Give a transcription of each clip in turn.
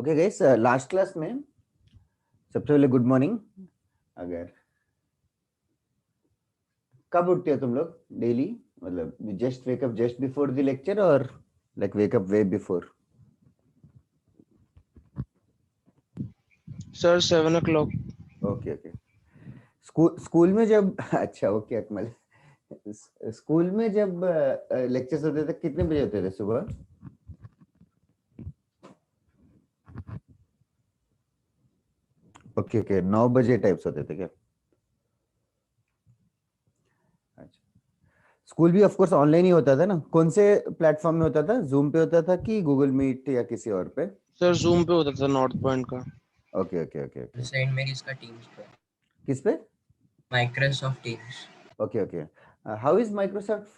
Okay guys, last class में सबसे पहले गुड मॉर्निंग। अगर कब उठते हो तुम लोग डेली? मतलब just wake up just before the lecture और like wake up way before? Sir 7 o'clock। Okay okay. School school में जब अच्छा ओके अकमल, स्कूल में जब लेक्चर्स होते थे कितने बजे होते थे सुबह? ओके ओके, 9 बजे टाइप्स होते थे क्या? अच्छा, स्कूल भी ऑफ कोर्स ऑनलाइन ही होता था ना? कौन से प्लेटफॉर्म में होता था? जूम पे होता था कि गूगल मीट या किसी और पे? सर जूम पे होता था नॉर्थ पॉइंट का। Okay okay okay okay. Saint Mary's का टीम्स पे, किस पे? Microsoft Teams. Okay, okay. How is Microsoft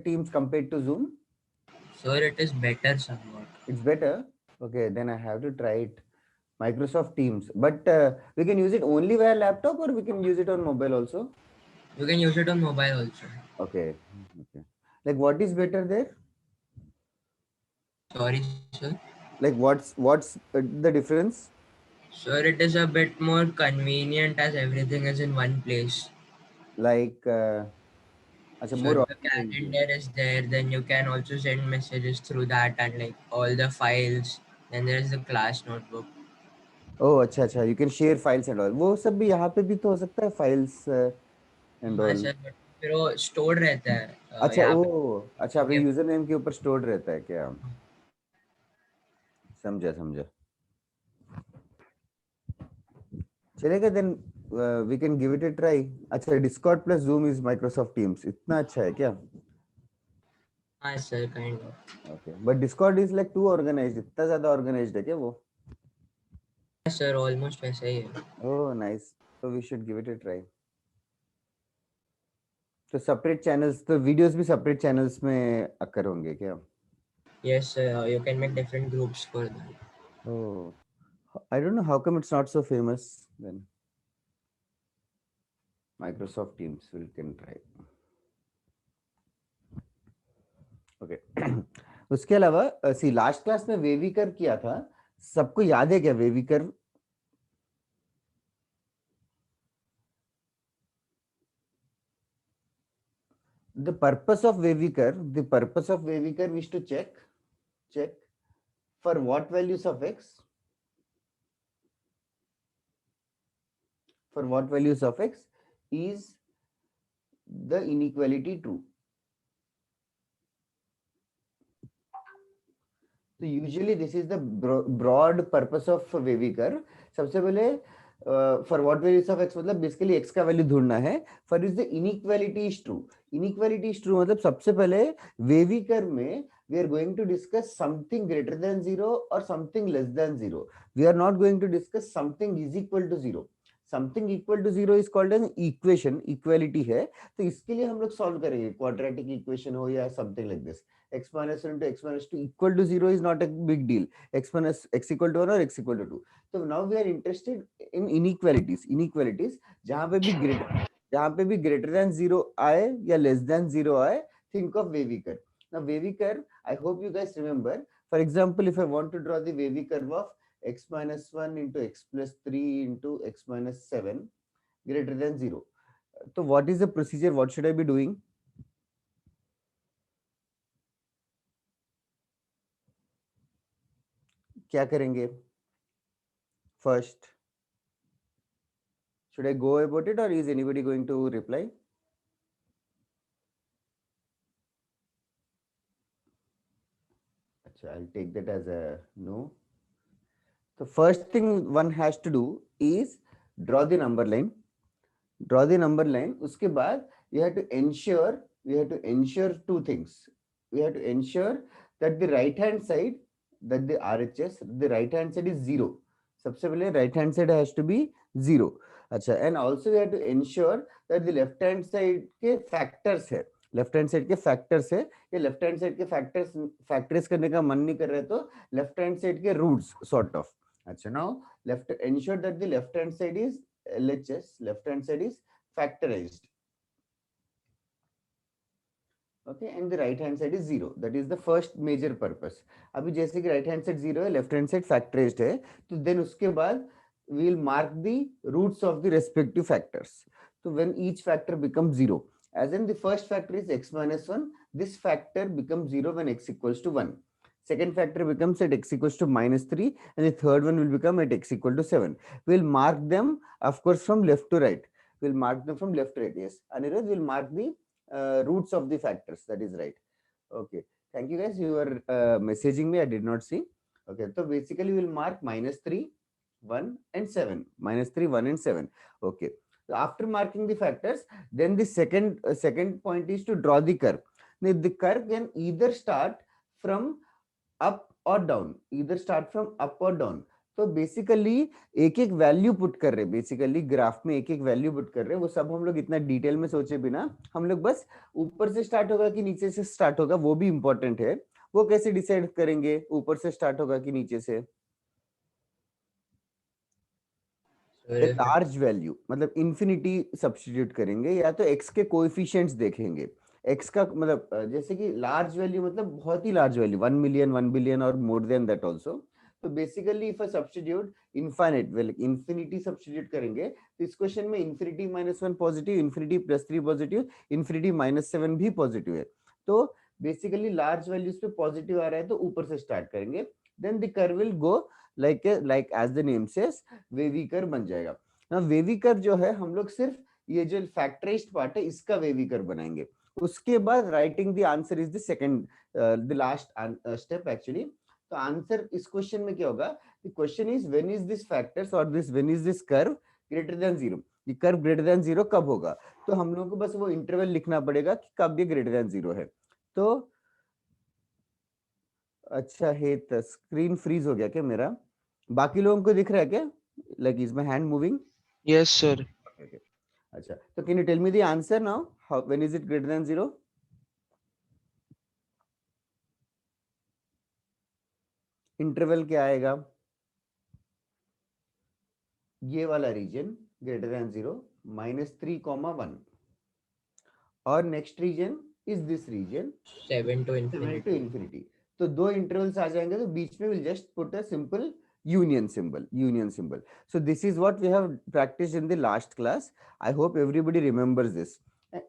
Teams compared to Zoom? Sir, it is better somewhat. It's better. Okay, then I have to try it. Microsoft Teams, but we can use it only via laptop or we can use it on mobile also. You can use it on mobile also. Okay, okay. Like what is better there? Sorry, sir. Like what's the difference? Sir, it is a bit more convenient as everything is in one place. Like अच्छा, So more if the organized. calendar is there, then you can also send messages through that and like all the files. Then there is the class notebook. Oh, अच्छा अच्छा. You can share files and all. वो सब भी यहाँ पे भी तो हो सकता है, files and हाँ all. सर, but फिर वो स्टोर रहता है अच्छा यहाँ ओ, पे। अच्छा आपके ये यूजर नेम के ऊपर स्टोर्ड रहता है क्या? समझा समझा। चलेगा then, we can give it a try. अच्छा, Discord plus Zoom is Microsoft Teams, इतना अच्छा है क्या? हाँ sir, kind of. Okay, but Discord is like too organised, इतना ज्यादा ऑर्गेनाइज्ड है क्या वो? हाँ सर, ऑलमोस्ट वैसा ही है। ओह नाइस, तो we should give it a try. तो सेपरेट चैनल्स, तो वीडियोस भी सेपरेट चैनल्स में अकर होंगे क्या? Yes, sir, you can make different groups for that. Oh, I don't know how come it's not so famous then. Microsoft Teams will can try. Okay. उसके अलावा सी last class में वेविकर किया था, सबको याद है क्या वेविकर? The purpose of Veviker is to check for what values of x, is the inequality true. So usually this is the broad purpose of Veviker. सबसे पहले for what values of x मतलब basically x का value ढूंढना है। for is the inequality is true. Inequality is true मतलब सबसे पहले Veviker में we are going to discuss something greater than 0 or something less than 0. We are not going to discuss something is equal to 0. Something equal to zero is called an equation, equality है। तो इसके लिए हम लोग solve करेंगे, quadratic equation हो या something like this. x minus 1 into x minus 2 equal to 0 is not a big deal. X minus x equal to 1 or x equal to 2. So now we are interested in inequalities जहां पे भी greater than 0 आए या less than 0 आए, think of wavy curve. Now wavy curve, I hope you guys remember. For example, if I want to draw the wavy curve of x minus 1 into x plus 3 into x minus 7 greater than 0. So what is the procedure? What should I be doing? क्या करेंगे first? Should I go about it or is anybody going to reply? Achha, I'll take that as a no. The first thing one has to do is draw the number line. Draw the number line. उसके बाद we have to ensure two things. We have to ensure that the right hand side, that the RHS, the right hand side is 0. सबसे पहले right hand side has to be 0. अच्छा, and also we have to ensure that the left hand side के factors है, left hand side के factors है। ये left hand side के factors factorise करने का मन नहीं कर रहे तो लेफ्ट हैंड साइड के रूट्स सॉर्ट ऑफ। अच्छा, now left ensure that the left hand side is LHS, left hand side is factorized. Okay, and the right hand side is zero, that is the first major purpose. अभी जैसे कि right hand side zero है, left hand side factorised है, तो then उसके बाद we will mark the roots of the respective factors. So when each factor becomes zero, as in the first factor is x minus 1, this factor becomes zero when x equals to 1. Second factor becomes at x equals to minus 3, and the third one will become at x equal to 7. We'll mark them, of course, from left to right. We'll mark them from left to right. Yes, Anirudh will mark the roots of the factors. That is right. Okay. Thank you guys. You were messaging me. I did not see. Okay. So basically, we'll mark minus 3, 1 and 7. Minus 3, 1 and 7. Okay. So after marking the factors, then the second point is to draw the curve. Now, the curve can either start from up or down. Either start from up or down. तो basically एक एक value put कर रहे हैं, basically graph में एक एक value put कर रहे हैं. वो सब हम लोग इतना डिटेल में सोचे बिना हम लोग बस ऊपर से स्टार्ट होगा कि नीचे से स्टार्ट होगा वो भी इंपॉर्टेंट है. वो कैसे डिसाइड करेंगे ऊपर से स्टार्ट होगा कि नीचे से? लार्ज वैल्यू मतलब इंफिनिटी सब्स्टिट्यूट करेंगे, या तो एक्स के कोएफिशिएंट्स देखेंगे. एक्स का मतलब जैसे कि लार्ज वैल्यू मतलब बहुत ही लार्ज वैल्यू, 1 मिलियन 1 बिलियन और मोर देन दैट आल्सो. तो basically if a substitute infinite well infinity substitute करेंगे, तो इस क्वेश्चन में infinity -1 positive, infinity +3 positive, infinity -7 भी पॉजिटिव है. तो बेसिकली लार्ज वैल्यूज पे पॉजिटिव आ रहा है तो ऊपर से स्टार्ट करेंगे. Then the curve will go like as the name says, wavy curve बन जाएगा. ना वेवी कर्व जो है हम लोग सिर्फ ये जो फैक्टराइज्ड पार्ट है इसका वेवी कर्व बनाएंगे. उसके बाद writing the answer is the second, the last step actually. तो आंसर इस क्वेश्चन में क्या होगा? The question is when is this factors और this when is this curve greater than zero. ये कर्व ग्रेटर देन जीरो कब होगा? तो हम लोगों को बस वो इंटरवल लिखना पड़ेगा कि कब ये ग्रेटर देन जीरो है. तो अच्छा है, तो स्क्रीन फ्रीज हो गया क्या मेरा? बाकी लोगों को दिख रहा है क्या? Like is my hand moving? Yes, sir. Okay. अच्छा, तो can you tell me the answer now? How when is it greater than zero? Interval क्या आएगा? ये वाला रीजन ग्रेटर देन जीरो, -3, 1. और next region is this region 7 to 7 to infinity. infinity. तो दो intervals आ जाएंगे तो बीच में will just put a simple union symbol. So this is what we have practiced in the last class. I hope everybody remembers this.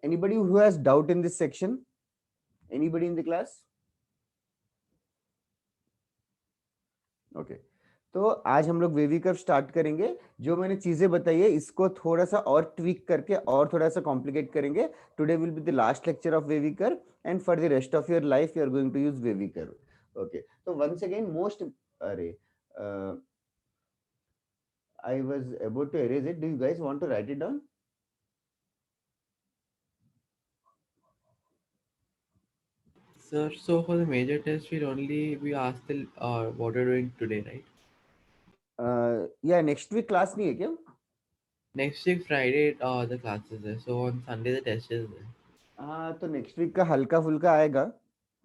Anybody who has doubt in this section? Anybody in the class? Okay. तो आज हम लोग wavy curve start करेंगे. जो मैंने चीजें बताई है इसको थोड़ा सा और ट्विक करके और थोड़ा सा कॉम्प्लिकेट करेंगे. Today will be the last lecture of wavy curve, and for the rest of your life you are going to use wavy curve. Okay. तो वंस अगेन मोस्ट, अरे I was about to erase it. Do you guys want to write it down? Sir, so for the major test, we'll only be asked till what you're doing today, right? Yeah, next week class नहीं है क्या? Next week, Friday, the class is there. So on Sunday, the test is there. हाँ, तो next week का हल्का फुल्का आएगा.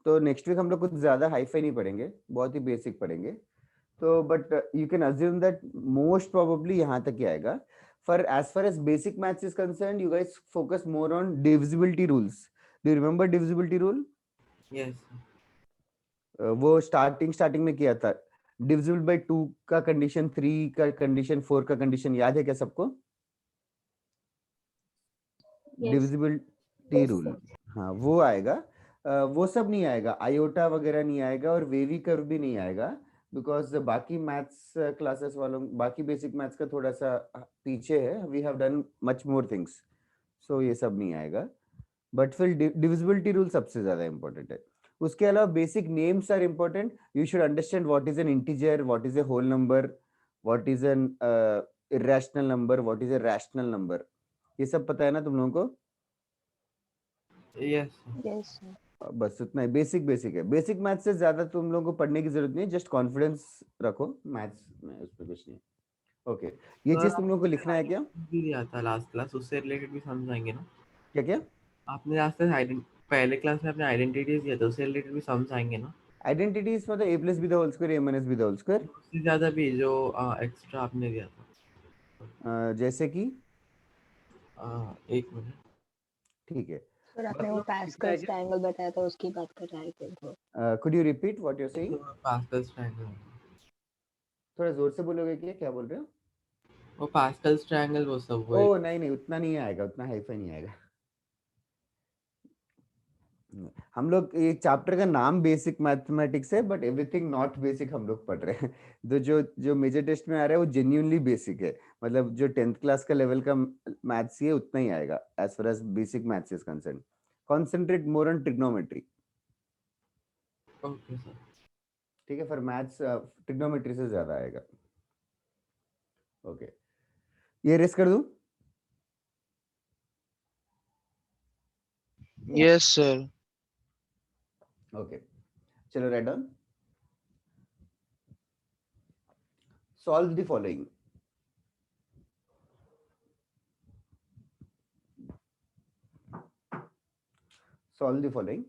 तो नेक्स्ट वीक हम लोग कुछ ज्यादा हाईफाई नहीं पढ़ेंगे, बहुत ही बेसिक पढ़ेंगे. तो but you can assume that most probably यहाँ तक ही आएगा. For as basic maths is concerned, you guys focus more on divisibility rules. Do you remember divisibility rule? Yes. वो स्टार्टिंग में किया था. डिविजिबल बाय 2 का कंडीशन, 3 का कंडीशन, 4 का कंडीशन याद है क्या सबको? डिविजिबिलिटी रूल, हाँ वो आएगा. वो सब नहीं आएगा, आयोटा वगैरह नहीं आएगा, और वेवी कर्व भी नहीं आएगा. बिकॉज बाकी मैथ्स क्लासेस वालों, बाकी बेसिक मैथ्स का थोड़ा सा पीछे है. We have done much more things, so ये सब नहीं आएगा. बट फिर डिविजिबिलिटी रूल सबसे ज्यादा इंपॉर्टेंट है. उसके अलावा basic names are important. You should understand what is an integer, what is a whole number, what is an irrational number, what is a rational number. ये सब पता है ना तुम लोगों को? Yes. Yes, sir. बस उतना ही बेसिक है. बेसिक मैथ्स से ज्यादा तुम लोगों को पढ़ने की जरूरत नहीं है. जस्ट कॉन्फिडेंस रखो मैथ्स में, उस पर कुछ नहीं. ओके. ये Sir, चीज तुम लोगों को लिखना है क्या? भी दिया था लास्ट क्लास, उससे रिलेटेड भी समझाएंगे ना? क्या क्या? आपने लास्ट क्लास पहले क्लास में अपने आइडेंटिटीज दिया था, उससे रिलेटेड भी समझाएंगे ना? आइडेंटिटीज मतलब a plus b the whole square, a minus b the whole square. उससे ज्यादा भी जो एक्स्ट्रा आपने दिया था. जैसे कि एक मिनट. ठीक है. सर आपने वो पास्कल्स ट्रायंगल बताया था उसकी बात कर रहा है तो could you repeat what you're saying? Pascal's triangle. थोड़ा जोर से बोलोगे क्या बोल रहे हो? वो Pascal's triangle वो सब वो ओ नहीं उतना नहीं आएगा, उतना हाईफाई नहीं आएगा। हम लोग ये चैप्टर का नाम बेसिक मैथमेटिक्स है, बट एवरीथिंग नॉट बेसिक हम लोग पढ़ रहे हैं। तो जो मेजर टेस्ट में आ रहा है वो जेन्युइनली बेसिक है, मतलब जो 10th क्लास का लेवल का मैथ्स है उतना ही आएगा as far as basic maths is concern. Concentrate more on trigonometry. Okay, sir. ठीक है, फॉर मैथ्स ट्रिग्नोमेट्री से ज्यादा आएगा। ओके, ये रेस कर दूं? Yes, sir. ओके, चलो write down. Solve the following. Solve the following.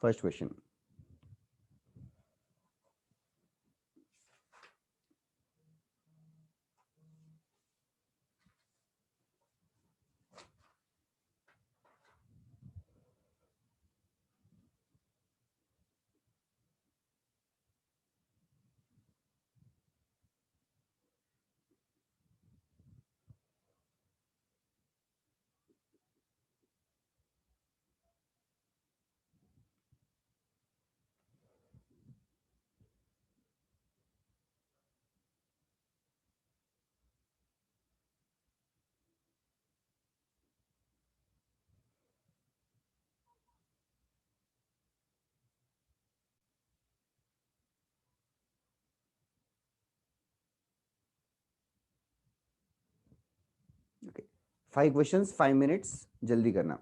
First question, okay 5 questions 5 minutes, जल्दी करना।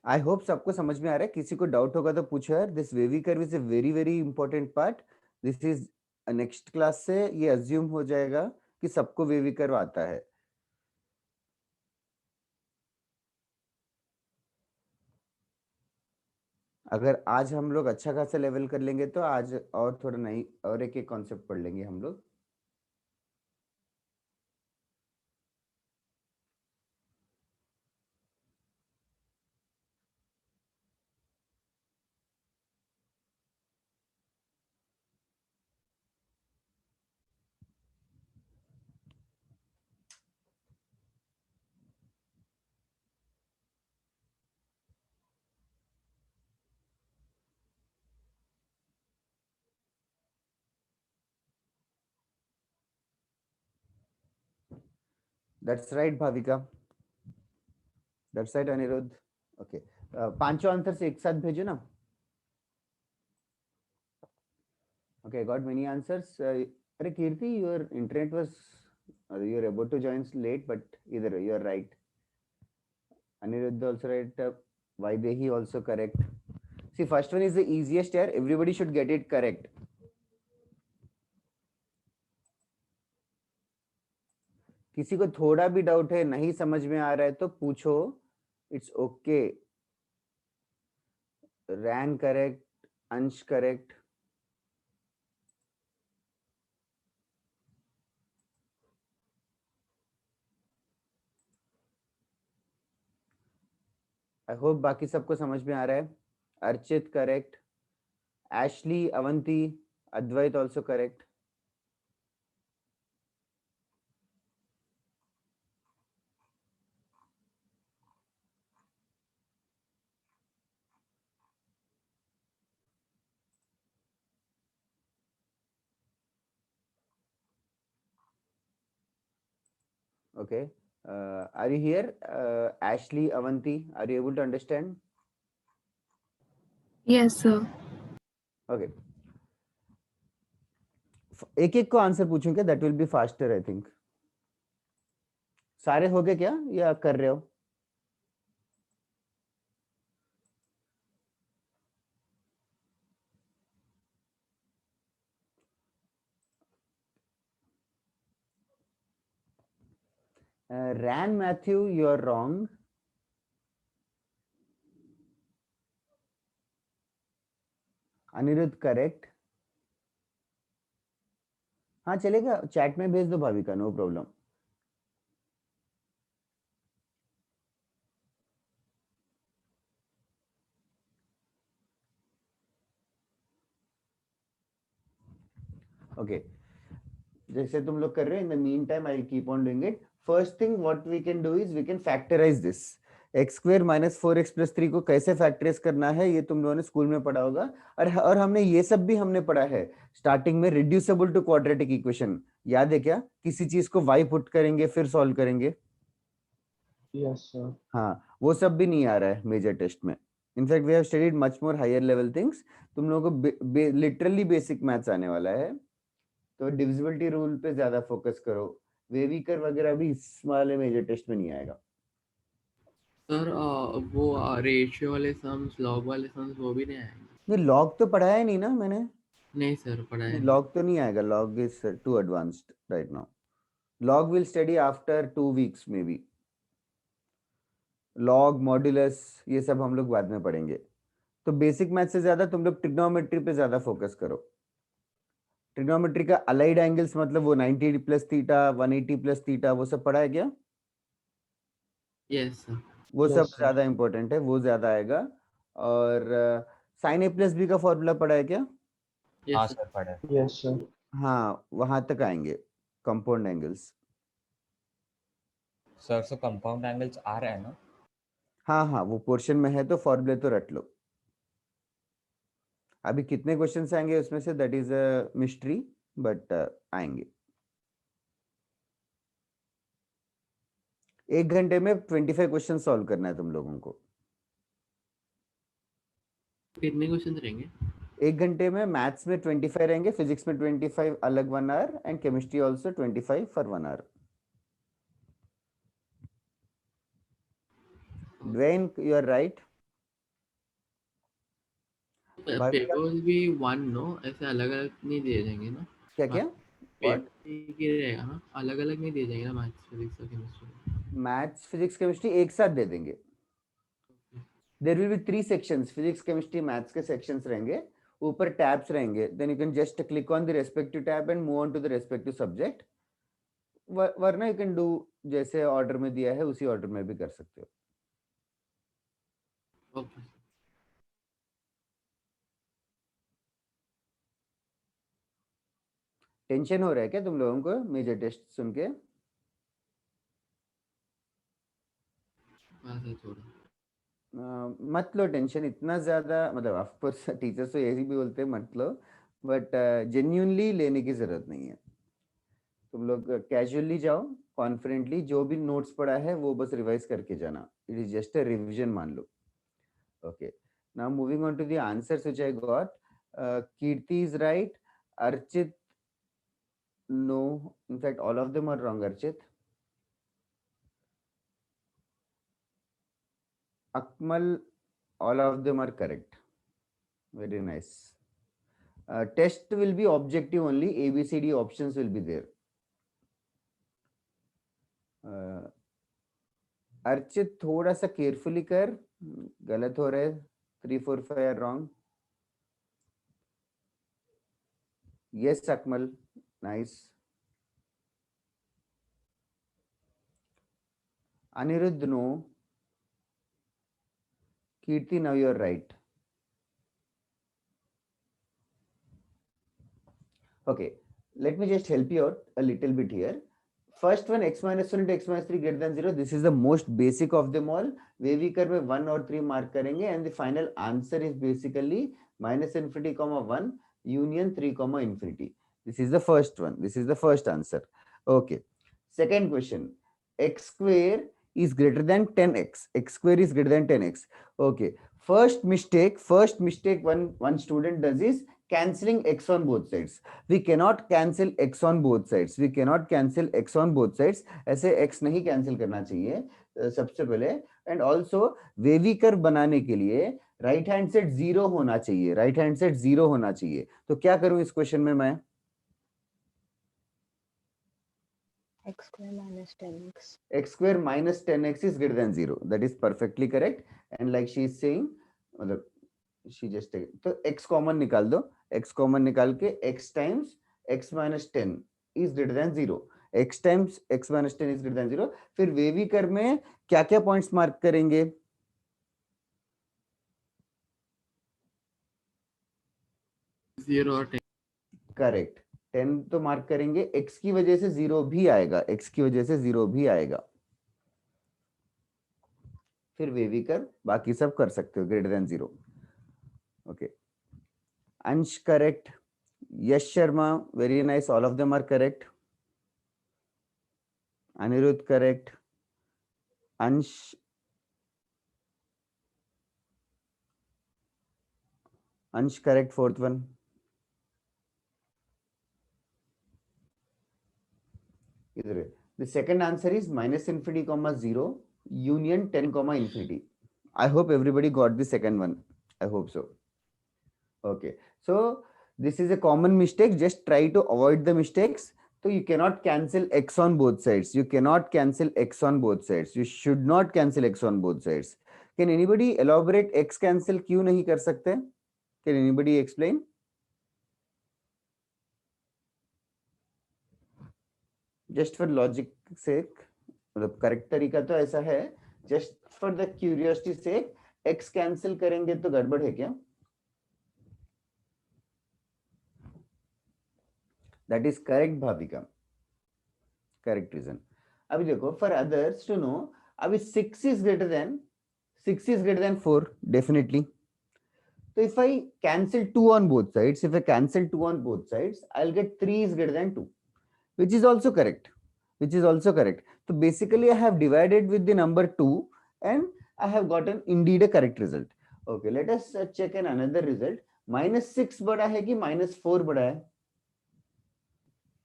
आई होप सबको समझ में आ रहा है, किसी को डाउट होगा तो पूछो यार। This wavy curve is a very very important part. This is next class से ये अज्यूम हो जाएगा कि सबको वेवी कर्व आता है। अगर आज हम लोग अच्छा खासा लेवल कर लेंगे तो आज और थोड़ा नहीं और एक एक कॉन्सेप्ट पढ़ लेंगे हम लोग। That's right Bhavika, that's right Anirudh. Okay, पांचों आंसर एक साथ भेजो ना। Okay, I got many answers. अरे कीर्ति, your internet was you're about to join late, but either you're right. Aniruddha also right. Vaidehi also correct. See, first one is the easiest here. Everybody should get it correct. किसी को थोड़ा भी doubt है, नहीं समझ में आ रहा है तो पूछो, इट्स ओके। रैन correct, Ansh correct. I hope बाकी सबको समझ में आ रहा है। Archit correct, Ashley, Avanti, Advait also correct. Okay. Are you here? Ashley, Avanti, are you able to understand? Yes, sir. Okay. एक एक को आंसर पूछूं क्या? That will be faster I think. सारे हो गए क्या या कर रहे हो? Ran Matthew, you are wrong. Anirudh correct. हाँ चलेगा, चैट में भेज दो भाविका, नो प्रॉब्लम. ओके, जैसे तुम लोग कर रहे हो, in the meantime I keep on doing it. First thing what we can do is we can factorise this. X square minus 4x plus 3 को कैसे फैक्टराइज करना है ये तुम लोगों ने स्कूल में पढ़ा होगा. और हमने ये सब भी हमने पढ़ा है स्टार्टिंग में, रिड्यूसिबल टू क्वाड्रेटिक इक्वेशन. याद है क्या? किसी चीज को y पुट करेंगे फिर सॉल्व करेंगे. Yes, sir. हाँ, वो सब भी नहीं आ रहा है मेजर टेस्ट में. In fact we have studied much more higher level things. तुम लोगों को लिटरली बेसिक मैथ्स आने वाला है, तो डिविजिबिलिटी रूल पे ज्यादा फोकस करो. वेविकर वगैरह भी इस वाले मेजर टेस्ट में नहीं आएगा. सर वो रेशियो वाले सम्स, लॉग वाले सम्स वो भी नहीं आएंगे? नहीं, लॉग तो पढ़ाया ही नहीं ना मैंने. नहीं सर, पढ़ाया नहीं. लॉग तो नहीं आएगा, log is too advanced right now. Log will study after 2 weeks may be. Log, modulus, ये सब हम लोग बाद में पढ़ेंगे. तो बेसिक मैथ से ज्यादा तुम लोग ट्रिग्नोमेट्री पे ज्यादा फोकस करो. ट्रिग्नोमेट्री का अलाइड एंगल्स मतलब वो 90 प्लस थीटा, 180 प्लस थीटा, वो सब पढ़ा है क्या? Yes sir. वो Yes, सब sir. ज्यादा इंपॉर्टेंट है, वो ज्यादा आएगा. और साइन ए प्लस बी का फॉर्मूला पढ़ा है क्या? हाँ यस सर. सर पढ़ा है. Yes, sir. हाँ, वहां तक आएंगे compound angles. Sir so compound angles आ रहा है ना? हाँ हाँ, वो पोर्शन में है, तो फॉर्मूले तो रट लो. अभी कितने क्वेश्चंस आएंगे उसमें say that is a mystery, but आएंगे. 1 घंटे में 25 क्वेश्चन सॉल्व करना है तुम लोगों को. कितने क्वेश्चन रहेंगे? 1 घंटे में मैथ्स में 25 रहेंगे, फिजिक्स में 25 अलग 1 hour, and chemistry also 25 for 1 hour. Dwayne, you are right. Papers भी वन नो, ऐसे अलग अलग नहीं दिए जाएंगे ना? क्या क्या? व्हाट? पेपर एक ही रहेगा ना, अलग अलग नहीं दिए जाएंगे ना मैथ्स, फिजिक्स और केमिस्ट्री? मैथ्स, फिजिक्स, केमिस्ट्री एक साथ दे देंगे. There will be 3 sections, physics, chemistry, maths के सेक्शंस रहेंगे. ऊपर टैब्स रहेंगे, then you can just click on the respective tab and move on to the respective subject. वरना यू कैन डू जैसे ऑर्डर में दिया है उसी ऑर्डर में भी कर सकते हो. ओके. टेंशन हो रहा है क्या तुम लोगों को मेजर टेस्ट सुन के? हाँ सर थोड़ा. मत लो टेंशन इतना ज्यादा, मतलब ऑफ कोर्स टीचर्स तो यही भी बोलते हैं मत लो, बट जेन्यूनली लेने की जरूरत नहीं है. तुम लोग कैजुअली जाओ, कॉन्फिडेंटली, जो भी नोट्स पढ़ा है वो बस रिवाइज करके जाना. It is just a revision मान लो. Okay, now moving on to the answers which I got. Kirti is right. Archit, no, in fact all of them are wrong. Archit. Akmal, all of them are correct. Very nice. Test will be objective only, ABCD options will be there. Archit थोड़ा सा carefully कर, गलत हो रहा है. 3, 4, 5 are wrong. Yes, Akmal, nice. Anirudh, no. Kirti, now you are right. Okay, let me just help you out a little bit here. First one, x minus 1 into x minus 3 greater than 0. This is the most basic of them all. वेविकर में 1 और 3 mark करेंगे, and the final answer is basically minus infinity comma 1 union 3 comma infinity. This is the first one. This is the first answer. Okay. Second question, x square is greater than 10x. X square is greater than 10x. Okay. First mistake one student does is cancelling x on both sides. We cannot cancel x on both sides. We cannot cancel x on both sides. ऐसे x नहीं cancel करना चाहिए सबसे पहले. And also वेविकर बनाने के लिए right hand set 0 होना चाहिए. राइट हैंड सेट 0 होना चाहिए. तो क्या करूं इस क्वेश्चन में मैं? x square minus 10x. X square minus 10x is greater than 0. That is perfectly correct. And like she is saying, मतलब शी जस्ट तो x कॉमन निकाल दो, x कॉमन निकाल के x times x minus 10 is greater than 0, x times x minus 10 is greater than 0। फिर वेविकर में क्या क्या पॉइंट्स मार्क करेंगे? 0 और 10। करेक्ट, 10 तो मार्क करेंगे, x की वजह से 0 भी आएगा, x की वजह से 0 भी आएगा। फिर वेविकर बाकी सब कर सकते हो greater than 0। Okay, Ansh correct, Yash Sharma very nice, all of them are correct. Anirudh correct, Ansh correct, fourth one. The second answer is minus infinity comma 0 union 10 comma infinity. I hope everybody got the second one. I hope so. Okay, so this is a common mistake. Just try to avoid the mistakes. So you cannot cancel x on both sides. You cannot cancel x on both sides. You should not cancel x on both sides. Can anybody elaborate x cancel क्यों नहीं कर सकते? Can anybody explain? Just for logic sake, मतलब correct तरीका तो ऐसा है, just for the curiosity sake, x cancel करेंगे तो गड़बड़ है क्या? That is correct Bhavika, correct reason. अभी देखो for others to know, अभी 6 is greater than 4 definitely. So if I cancel 2 on both sides, I'll get 3 is greater than 2, which is also correct. So basically I have divided with the number 2 and I have gotten indeed a correct result. Okay, let us check another result. Minus 6 बड़ा है कि minus 4 बड़ा है?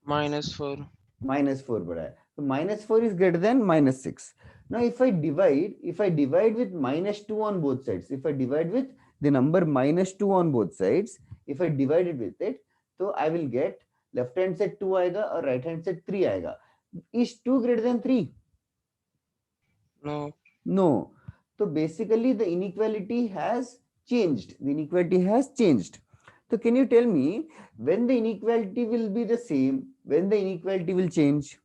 -4. Minus 4 बड़ा है. So minus 4 is greater than minus 6. Now if I divide with minus 2 on both sides, if I divide with the number minus 2 on both sides, if I divide it with it, so I will get left hand side 2 आएगा और right hand side 3 आएगा. Is 2 greater than 3? No. So basically the inequality has changed. So can you tell me when the inequality will be the same, when the inequality will change?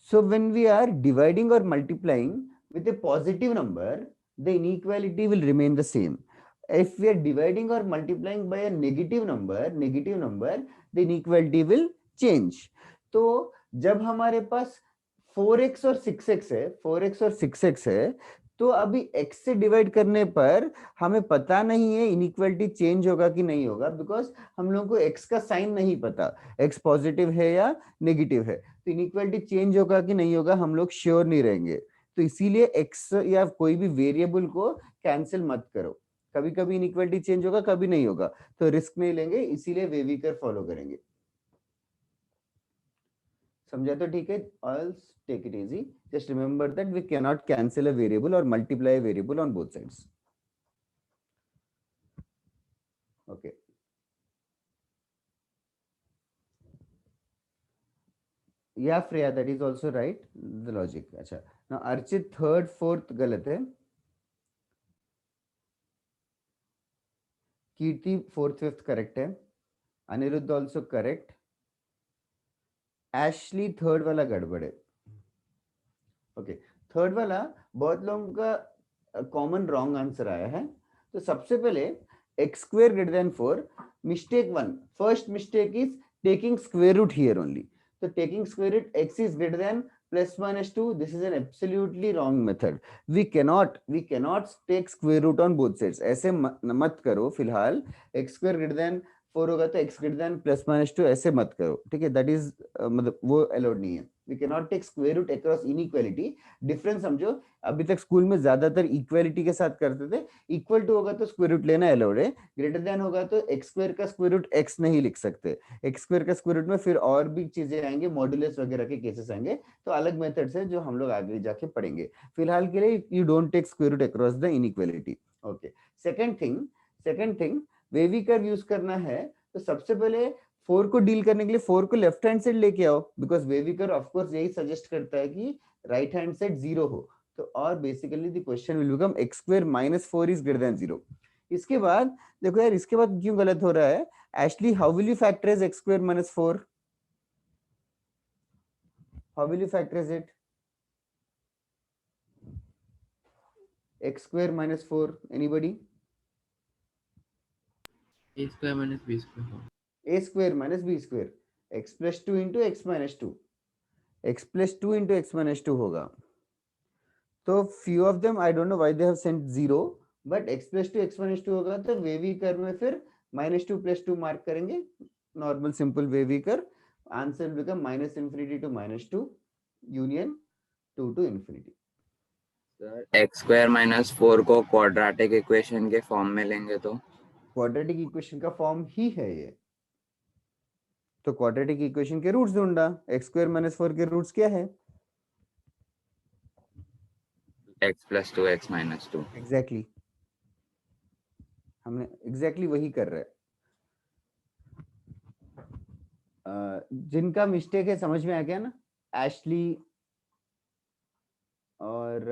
So when we are dividing or multiplying with a positive number, the inequality will remain the same. If we are dividing or multiplying by a negative number, the inequality will change. तो जब हमारे पास 4x और 6x है, तो अभी x से divide करने पर हमें पता नहीं है इनइक्वालिटी चेंज होगा कि नहीं होगा, बिकॉज हम लोगों को x का साइन नहीं पता, x पॉजिटिव है या नेगेटिव है, तो इनइक्वालिटी चेंज होगा कि नहीं होगा हम लोग श्योर नहीं रहेंगे. तो इसीलिए x या कोई भी वेरिएबल को कैंसिल मत करो, कभी कभी इनइक्वालिटी चेंज होगा कभी नहीं होगा, तो रिस्क नहीं लेंगे, इसीलिए वेविकर फॉलो करेंगे. समझा तो ठीक है? Else take it easy. Just remember that we cannot cancel a variable or multiply a variable on both sides. Okay. Yeah, Freya, that is also right. The logic. अच्छा. Now Archit third, fourth गलत है. कीर्ति fourth, fifth correct है. Anirudh also correct. Ashley third वाला गड़बड़ है. Okay, third वाला बहुत लोगों का कॉमन रॉन्ग आंसर आया है. तो सबसे पहले x square greater than 4, mistake 1, first mistake is taking square root here only. So taking square root x is greater than plus minus 2, this is an absolutely wrong method. We cannot take square root on both sides. ऐसे मत करो फिलहाल. x square greater than 4 होगा तो x greater than plus minus 2 ऐसे मत करो, ठीक है? That is मतलब वो अलाउड नहीं है. We cannot take square root across inequality. Difference समझो, अभी तक स्कूल में ज्यादातर इक्वालिटी के साथ करते थे. इक्वल टू होगा तो स्क्वायर रूट लेना अलाउड है, ग्रेटर देन होगा तो एक्स स्क्वायर का स्क्वायर रूट एक्स नहीं लिख सकते. एक्स स्क्वायर का स्क्वायर रूट में फिर और भी चीजें आएंगे, मॉड्यूलस वगैरह के केसेस आएंगे, तो अलग मेथड्स है जो हम लोग आगे जाके पढ़ेंगे. फिलहाल के लिए you don't take square root across the inequality. Okay, second thing wavy curve use करना है, तो सबसे पहले 4 को डील करने के लिए 4 को लेफ्ट हैंड साइड लेके आओ, because wavy curve of course यही सजेस्ट करता है कि राइट हैंड साइड 0 हो. तो और basically the question will become x square minus 4 is greater than 0। इसके बाद देखो यार, इसके बाद क्यों गलत हो रहा है? Ashley, how will you factorize x square minus 4? How will you factorize it? X square minus 4, anybody? A square minus B square. A square minus B square, x plus 2 into x minus 2, x plus 2 into x minus 2 होगा। तो few of them I don't know why they have sent 0, but x plus 2 x minus 2 होगा, तो wavy curve में फिर -2 plus 2 mark करेंगे, normal simple wavy curve, answer become -infinity to -2 union 2 to infinity। X square minus 4 को quadratic equation के form में लेंगे तो क्वाड्रेटिक इक्वेशन का फॉर्म ही है ये। तो क्वाड्रेटिक इक्वेशन के रूट्स ढूंढा, x स्क्वायर माइनस 4 के रूट्स क्या है? x plus 2 x minus 2। Exactly, हमने एग्जैक्टली वही कर रहे हैं। जिनका मिस्टेक है समझ में आ गया ना? एशली और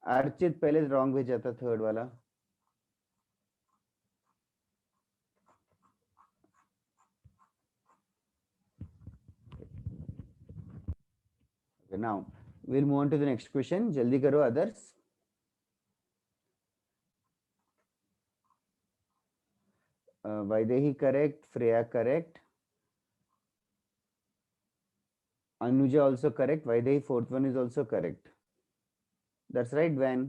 अर्चित पहले रॉन्ग भेजा था, थर्ड वाला। Now we'll move on to the next question. जल्दी करो others. Vaidehi correct, Freya correct, Anuja also correct. Vaidehi fourth one is also correct. That's right, Van.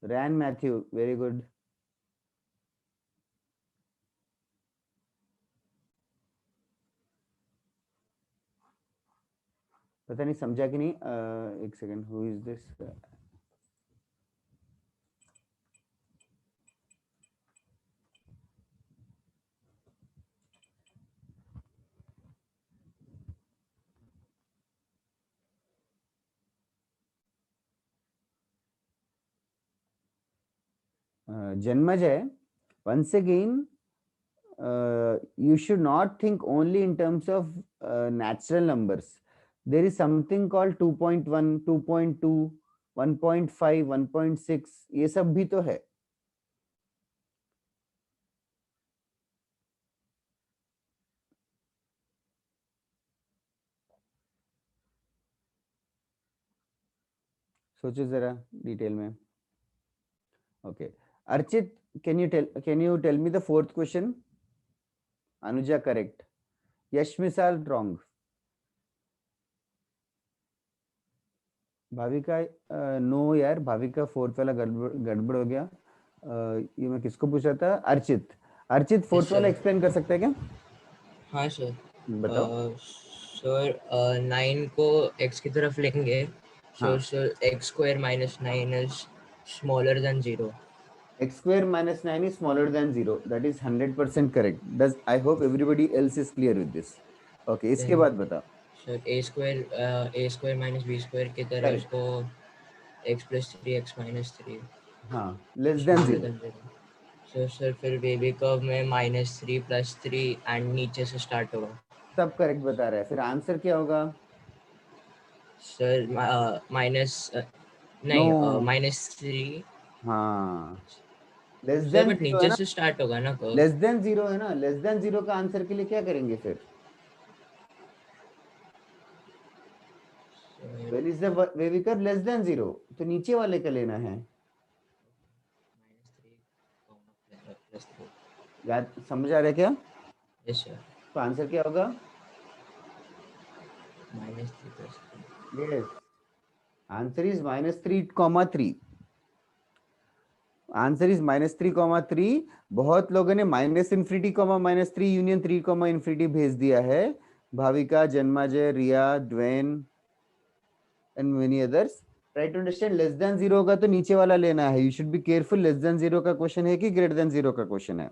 Ran Matthew, very good. पता नहीं समझा कि नहीं। एक second, who is this? Janmajay, once again, you should not think only in terms of natural numbers. There is something called 2.1, 2.2, 1.5, 1.6, ये सब भी तो है। सोचो जरा डिटेल में। Okay, Archit, can you tell me the fourth question? Anuja correct. Yash Misal wrong. Bhavika no यार, Bhavika fourth वाला गड़बड़ हो गया। ये मैं किसको पूछा था? अर्चित। अर्चित फोर्थ वाला एक्सप्लेन कर सकता है क्या? हाँ सर, बताओ। सर 9 को x की तरफ लेंगे, हाँ। so x square minus 9 is smaller than 0. X square minus 9 is smaller than 0. That is 100% correct. I hope everybody else is clear with this. Okay, इसके बाद बताओ। Sir a square minus b square की तरह Correct. उसको x plus 3 x minus 3 हाँ, less than smaller 0. than 0. So sir फिर baby curve में -3 plus 3 and नीचे से स्टार्ट होगा। सब करेक्ट बता रहा है। फिर आंसर क्या होगा? सर -3। हाँ, लेस सर देन बट 0 है नीचे ना? से स्टार्ट होगा ना कर्व। लेस देन 0 है ना? लेस देन 0 का आंसर के लिए क्या करेंगे फिर? When is the wavy curve less than 0? तो नीचे वाले का लेना है। याद समझ आ रहा है क्या? Yes sir. तो आंसर क्या होगा? -3 plus 3। Yes. Answer is -3, 3. Answer is -3, 3। बहुत लोगों ने -infinity, -3 यूनियन 3, infinity भेज दिया है। Bhavika, Janmajay, Riya, Dwayne and many others. Try to understand. Less than 0 होगा तो नीचे वाला लेना है। You should be careful. Less than 0 का क्वेश्चन है कि ग्रेटर देन 0 का क्वेश्चन है।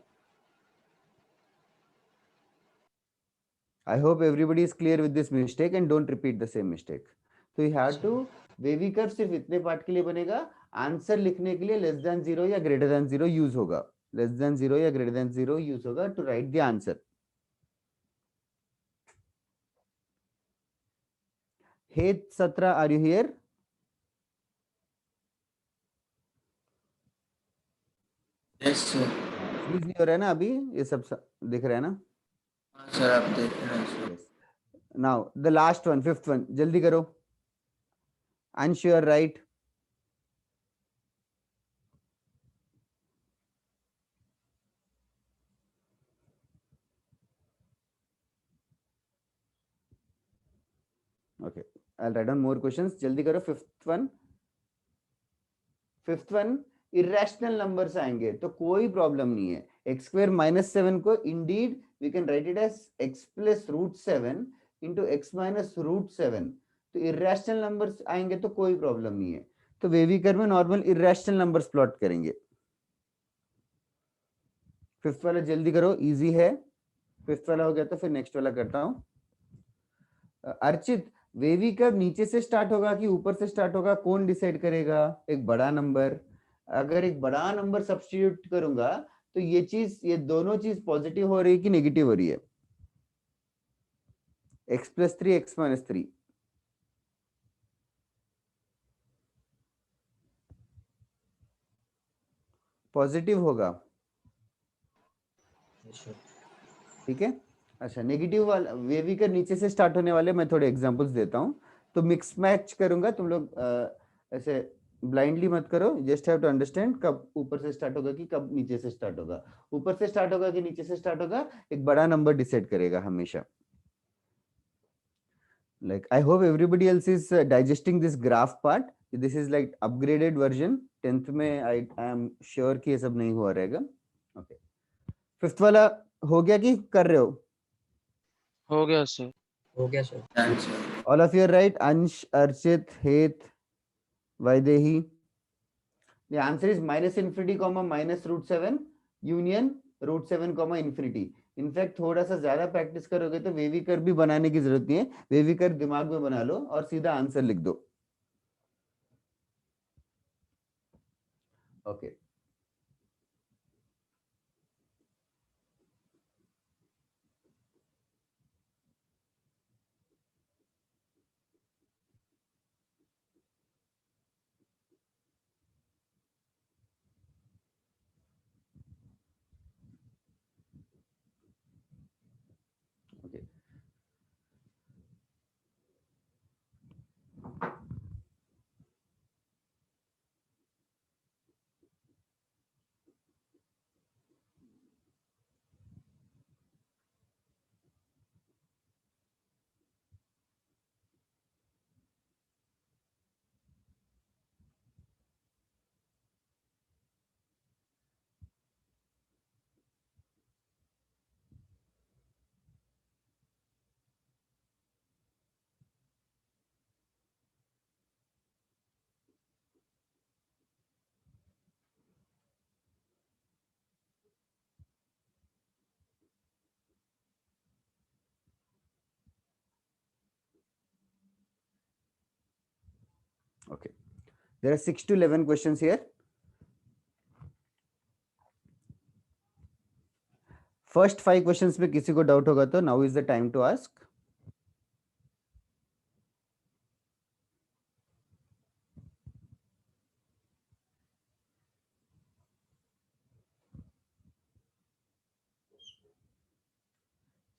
I hope everybody is clear with this mistake and don't repeat the same mistake. तो you have to, wavy curve सिर्फ इतने पार्ट के लिए बनेगा। आंसर लिखने के लिए लेस देन 0 या ग्रेटर देन 0 यूज होगा। लेस देन 0 या ग्रेटर देन 0 यूज होगा to write the answer. Hey 17, are you here? Yes sir. Freeze नहीं हो रहा है ना अभी, ये सब दिख रहा है ना? हाँ सर, आप देख रहे हैं sir. Yes. Now the last one, fifth one, जल्दी करो। Ansh you are right. Okay, I'll write down more questions. जल्दी करो। फिफ्थ वन इरेशनल नंबर्स आएंगे तो कोई प्रॉब्लम नहीं है। एक्स स्क्वायर माइनस 7 को indeed we can write it as x plus root 7 into x minus root 7। तो इरेशनल नंबर्स आएंगे तो कोई प्रॉब्लम नहीं है। तो वेविकर में नॉर्मल इरेशनल नंबर्स प्लॉट करेंगे। फिफ्थ वाला जल्दी करो, इजी है। फिफ्थ वाला हो गया तो फिर नेक्स्ट वाला करता हूँ। अर्चित, वेवी कर्व नीचे से स्टार्ट होगा कि ऊपर से स्टार्ट होगा, कौन डिसाइड करेगा? एक बड़ा नंबर, अगर एक बड़ा नंबर सब्स्टिट्यूट करूंगा तो ये दोनों चीज पॉजिटिव हो रही है कि नेगेटिव हो रही है? X plus 3 x minus 3 positive होगा, ठीक है। अच्छा, नेगेटिव वाला वेवी का नीचे से स्टार्ट होने वाले मैं थोड़े एग्जांपल्स देता हूं। तो मिक्स मैच करूंगा, तुम लोग ऐसे ब्लाइंडली मत करो, जस्ट हैव टू अंडरस्टैंड कब ऊपर से स्टार्ट होगा कि कब नीचे से स्टार्ट होगा। ऊपर से स्टार्ट होगा कि नीचे से स्टार्ट होगा, एक बड़ा नंबर डिसाइड करेगा हमेशा। Like I hope everybody else is digesting this graph part. This is like upgraded version 10th में I am sure कि ये सब नहीं हुआ रहेगा। Okay, फिफ्थ वाला हो गया कि कर रहे हो? हो गया सर। हो गया sir. Done sir. All of you are right. Ansh, Archit, Het, Vaidehi. The answer is minus infinity comma minus root 7 union root 7 comma infinity. In fact थोड़ा सा ज्यादा प्रैक्टिस करोगे तो वेवी कर्व भी बनाने की जरूरत नहीं है, वेवी कर्व दिमाग में बना लो और सीधा आंसर लिख दो। Okay, okay. Okay, there are 6 to 11 questions here. First 5 questions में किसी को डाउट होगा तो now is the time to ask.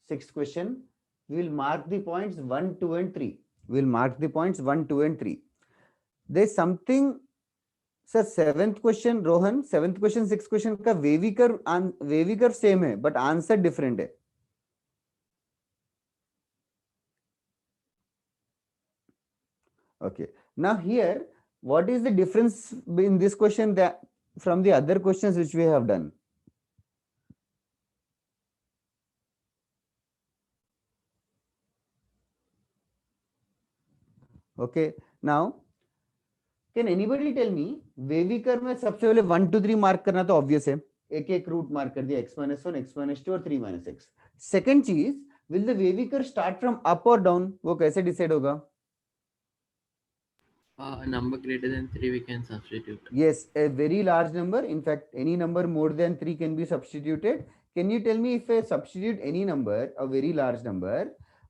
Sixth question, we will mark the points 1, 2 and 3. We will mark the points 1, 2 and 3. There's something, sir, seventh question, Rohan, seventh question, sixth question का wavy curve same है but answer different है। Okay, now here, what is the difference in this question that from the other questions which we have done? Okay, now can anybody tell me wavy curve में सबसे पहले 1 2 3 mark करना तो obvious है, एक एक root mark कर दिया, x minus 1 x minus 2 और 3 minus x। सेकंड चीज, will the wavy curve start from up और डाउन? वो कैसे डिसाइड होगा? A number greater than 3 we can substitute. Yes, a very large number. In fact, any number more than 3 can be substituted. Can you tell me if I substitute any number, a very large number,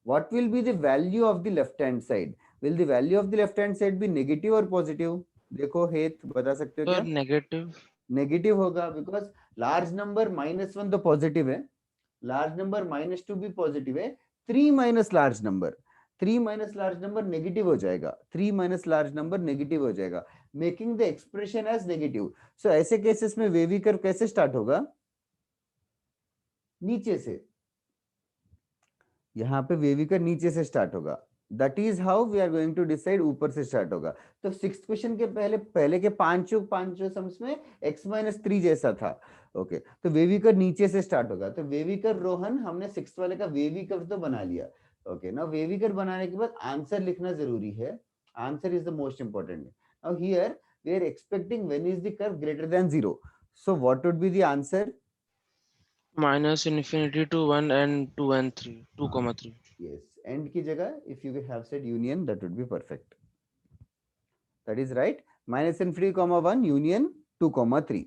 what will be the value of the left hand side? Will the value of the left hand side be negative or positive? देखो हेत बता सकते हो क्या? Sir negative. Negative होगा because large number -1 तो positive है, large number -2 भी पॉजिटिव है, 3 minus large number, 3 minus large number negative हो जाएगा, 3 माइनस लार्ज नंबर नेगेटिव हो जाएगा, making the expression as negative. So ऐसे केसेस में वेवी कर्व कैसे स्टार्ट होगा? नीचे से, यहाँ पे वेवी कर्व नीचे से स्टार्ट होगा। That is how we are going to decide, ऊपर से स्टार्ट होगा। तो 6th क्वेश्चन के पहले के पांचों सम्स में x-3 जैसा था। ओके तो वेवी कर्व नीचे से स्टार्ट होगा। तो वेवी कर्व रोहन हमने 6th वाले का वेवी कर्व तो बना लिया। ओके नाउ वेवी कर्व बनाने के बाद आंसर लिखना जरूरी है। Answer is the most important. Now here we are expecting when is the curve greater than 0, so what would be the answer? -∞ to 1 and 2 and 3, 2,3. Yes, end की जगह if you have said union, that would be perfect. That is right. -∞, 1 union 2,3,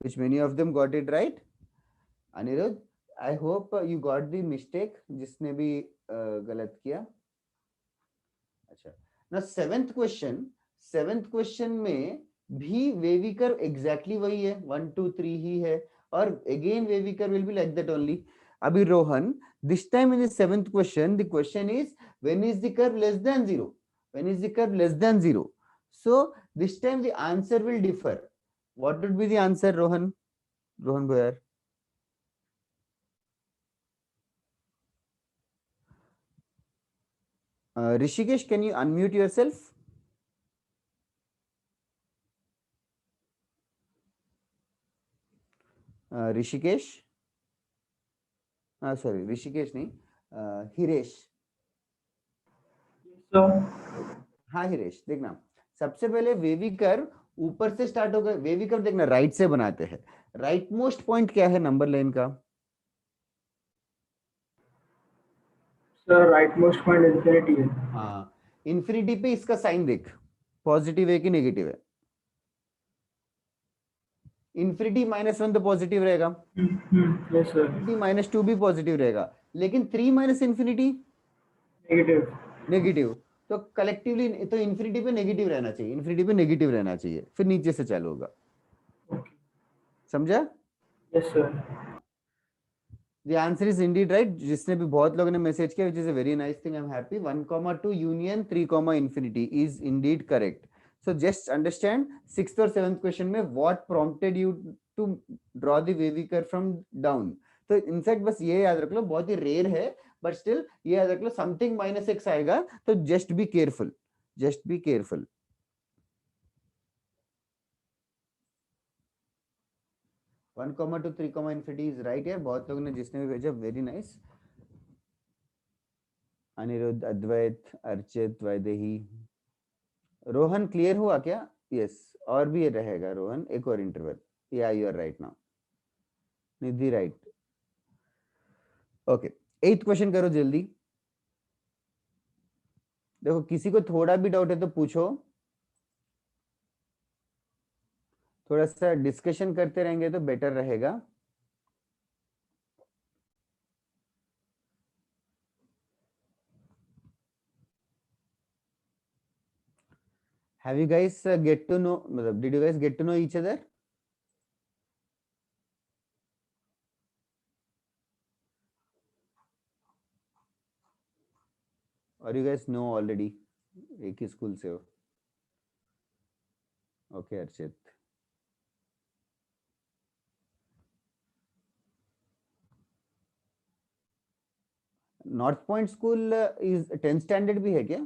which many of them got it right. Anirudh, I hope you got the mistake जिसने भी गलत किया। अच्छा, now 7th question में भी wavy curve exactly वही है, 1 2 3 ही है, और again wavy curve will be like that only. अभी Rohan, this time in the 7th question, the question is when is the curve less than 0? When is the curve less than 0? So this time the answer will differ. What would be the answer, Rohan? Rohan Boyar. Rishikesh, can you unmute yourself? Rishikesh, sorry Rishikesh नहीं, हिरेश। हाँ हिरेश, देखना सबसे पहले wavy curve ऊपर से start होगा। Wavy curve देखना right से बनाते हैं। राइट मोस्ट पॉइंट क्या है नंबर लाइन का? Sir right most point infinity है। हाँ, इंफिनिटी पे इसका साइन देख, पॉजिटिव है कि नेगेटिव है? इंफिनिटी -1 तो पॉजिटिव रहेगा, यस सर। -2 भी पॉजिटिव रहेगा, लेकिन 3 माइनस इंफिनिटी नेगेटिव। नेगेटिव। तो कलेक्टिवली तो इंफिनिटी पे नेगेटिव रहना चाहिए, इंफिनिटी पे नेगेटिव रहना चाहिए, फिर नीचे से चालू होगा। समझा? Yes sir. The answer is indeed right. जिसने भी बहुत लोगों ने मैसेज किया, which is a very nice thing. I'm happy. 1,2 union 3, infinity is indeed correct. So just understand 6th और 7th question में what prompted you to draw the wavy curve from down. तो in fact बस ये याद रख लो, बहुत ही rare है, but still ये याद रख लो, समथिंग -x आएगा, तो just be careful, just be careful. 1, 2, 3, infinity is right here. बहुत लोगों ने जिसने भी भेजा, वेरी नाइस। अनिरुद्ध, अद्वैत, अर्चित, वैदेही, रोहन क्लियर हुआ क्या? यस, और भी ये रहेगा रोहन, एक और interval. Yeah you are right now. Nidhi right. Okay, 8th question करो जल्दी। देखो किसी को थोड़ा भी डाउट है तो पूछो, थोड़ा सा डिस्कशन करते रहेंगे तो बेटर रहेगा। Have you guys get to know, did you guys get to know each other? Or you guys know already? एक ही स्कूल से हो? Okay, Archit. North point school is 10th standard भी है क्या?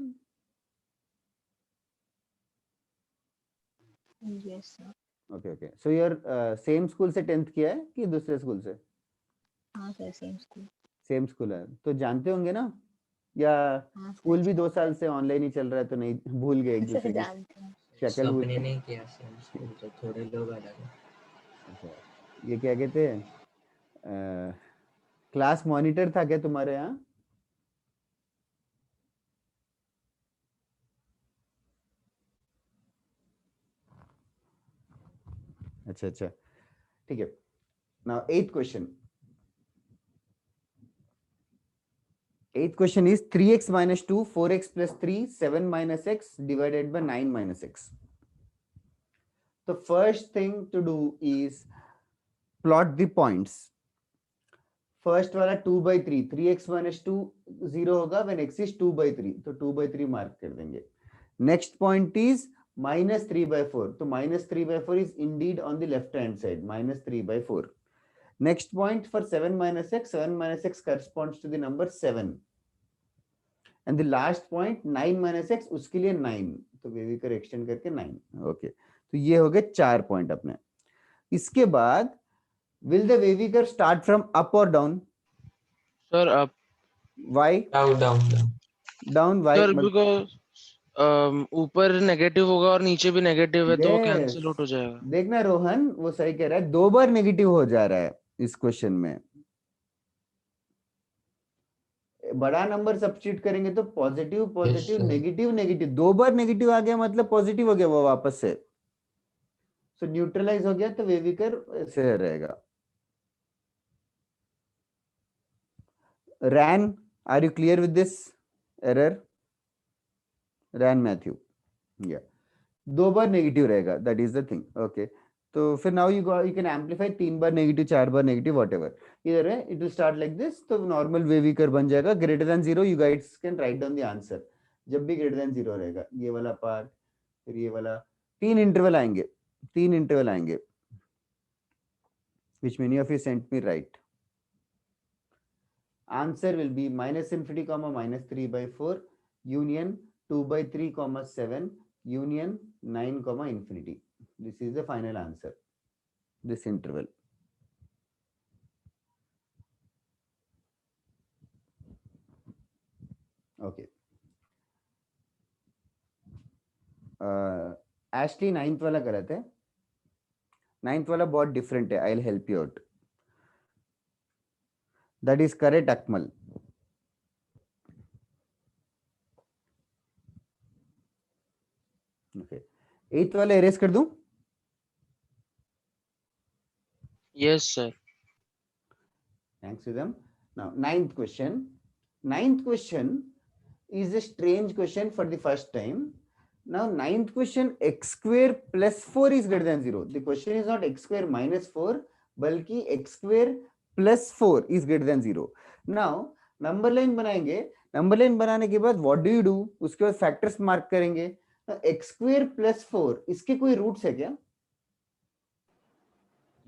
Yes, sir. Okay okay, so your same school से 10th किया है कि दूसरे स्कूल से? हाँ sir, same school. Same school है तो जानते होंगे ना, या हाँ स्कूल भी 2 साल से ऑनलाइन ही चल रहा है तो नहीं, भूल गए एक सर, दूसरे की जानते हैं। शक्ल? भूल सबने नहीं किया सेम स्कूल, तो थोड़े लोग अलग हैं। अच्छा, ये क्या कहते हैं, क्लास मॉनिटर था क्या तुम्हारे यहाँ? अच्छा अच्छा, ठीक है। Now 8th question. 8th question is 3x minus 2, 4x plus 3, 7 minus x divided by 9 minus x. तो first thing to do is plot the points. First वाला 2/3, 3x minus 2 0 होगा when x is 2/3, तो 2/3 मार्क कर देंगे. Next point is -3/4, तो -3/4 is indeed on the left hand side, -3/4. Next point for 7 minus x corresponds to the number 7. And the last point 9 minus x, उसके लिए 9, तो wavy कर extend करके 9. Okay, तो ये हो गए 4 पॉइंट अपने. इसके बाद will the wavy curve start from up or down? Sir, up. Why? Down. Down. Why? Sir, because ऊपर नेगेटिव होगा और नीचे भी नेगेटिव है, तो वो Yes. कैंसिल आउट हो जाएगा. देखना रोहन, वो सही कह रहा है, 2 बार नेगेटिव हो जा रहा है इस क्वेश्चन में. बड़ा नंबर सब्स्टिट्यूट करेंगे तो positive positive sir. Negative negative, 2 बार नेगेटिव आ गया मतलब पॉजिटिव हो गया वो वापस से. सो न्यूट्रलाइज हो गया, तो वेवी कर्व ऐसे रहेगा. Ran, are you clear with this error? Ran Matthew, yeah. 2 bar negative रहेगा, that is the thing. Okay, तो फिर now you can amplify 3 bar negative, 4 bar negative, whatever. इधर है, it will start like this, तो normal wavy curve बन जाएगा. greater than 0, you guys can write down the answer. जब भी greater than 0 रहेगा, ये वाला पार्ट, फिर ये वाला, 3 इंटरवल आएंगे, which many of you sent me right. Answer will be -∞, -3/4 union 2/3, 7 union 9, infinity. This is the final answer, this interval. Okay. Ashley, 9th वाला गलत है. 9th वाला बहुत डिफरेंट है. I'll help you out. That is correct, Akmal. Okay. 8th वाला erase कर दूं? Yes, sir. Thanks to them. Now, 9th question. 9th question is a strange question for the first time. Now, 9th question, x square plus 4 is greater than 0. The question is not x square minus 4, बल्कि x square plus 4 is greater than 0. Now, number line बनाएंगे. Number line बनाने के बाद what do you do? उसके बाद factors mark करेंगे. Now, x square plus 4, इसके कोई roots है क्या?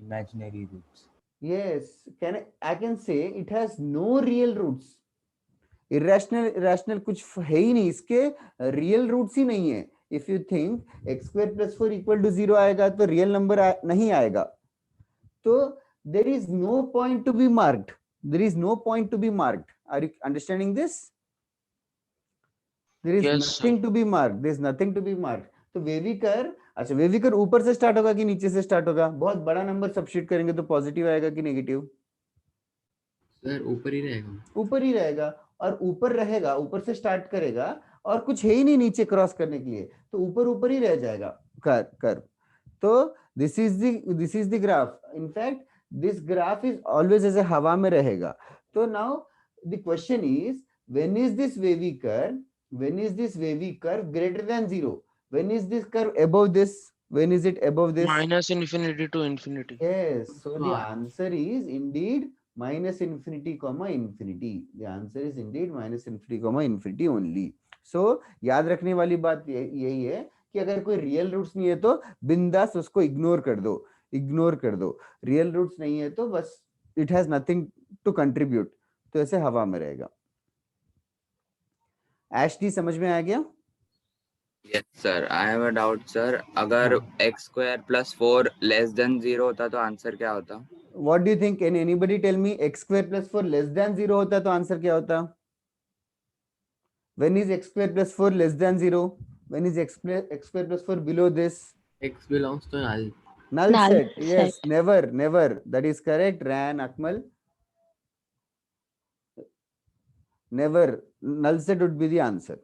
Imaginary roots. Yes, I can say it has no real roots. irrational कुछ है ही नहीं, इसके रियल रूट्स ही नहीं है. If you think x square plus 4 equal to 0 आएगा तो रियल नंबर नहीं आएगा. तो there is no point to be marked. There is no point to be marked. Are you understanding this? There is Yes, nothing to be marked. There is nothing to be marked. तो wavy कर, अच्छा wavy कर ऊपर से start होगा कि नीचे से स्टार्ट होगा? बहुत बड़ा नंबर सब्स्टिट्यूट करेंगे तो पॉजिटिव आएगा कि नेगेटिव? सर ऊपर ही रहेगा. ऊपर ही रहेगा. और ऊपर रहेगा, ऊपर से स्टार्ट करेगा और कुछ है ही नहीं नीचे क्रॉस करने के लिए, तो ऊपर ही रह जाएगा कर्व. तो this is the graph. In fact this graph is always ऐसे हवा में रहेगा. तो now the question is when is this wavy curve greater than 0? When is this curve above this? When is it above this? -∞ to infinity. Yes, so the answer is indeed -∞, infinity. The answer is indeed -∞, infinity only. So याद रखने वाली बात यही है कि अगर कोई real roots नहीं है तो बिंदास उसको इग्नोर कर दो. रियल रूट्स नहीं है तो बस it has nothing to contribute, तो ऐसे हवा में रहेगा. एशली समझ में आ गया? Yes, sir. I have a doubt, sir. अगर x square plus 4 less than 0 होता तो आंसर क्या होता? What do you think? Can anybody tell me x square plus 4 less than 0 होता तो आंसर क्या होता? When is x square plus 4 less than 0? When is x square plus 4 below this? X belongs to null. Null Null set. Yes, set. never. That is correct. Ran, Akmal. Never. Null set would be the answer.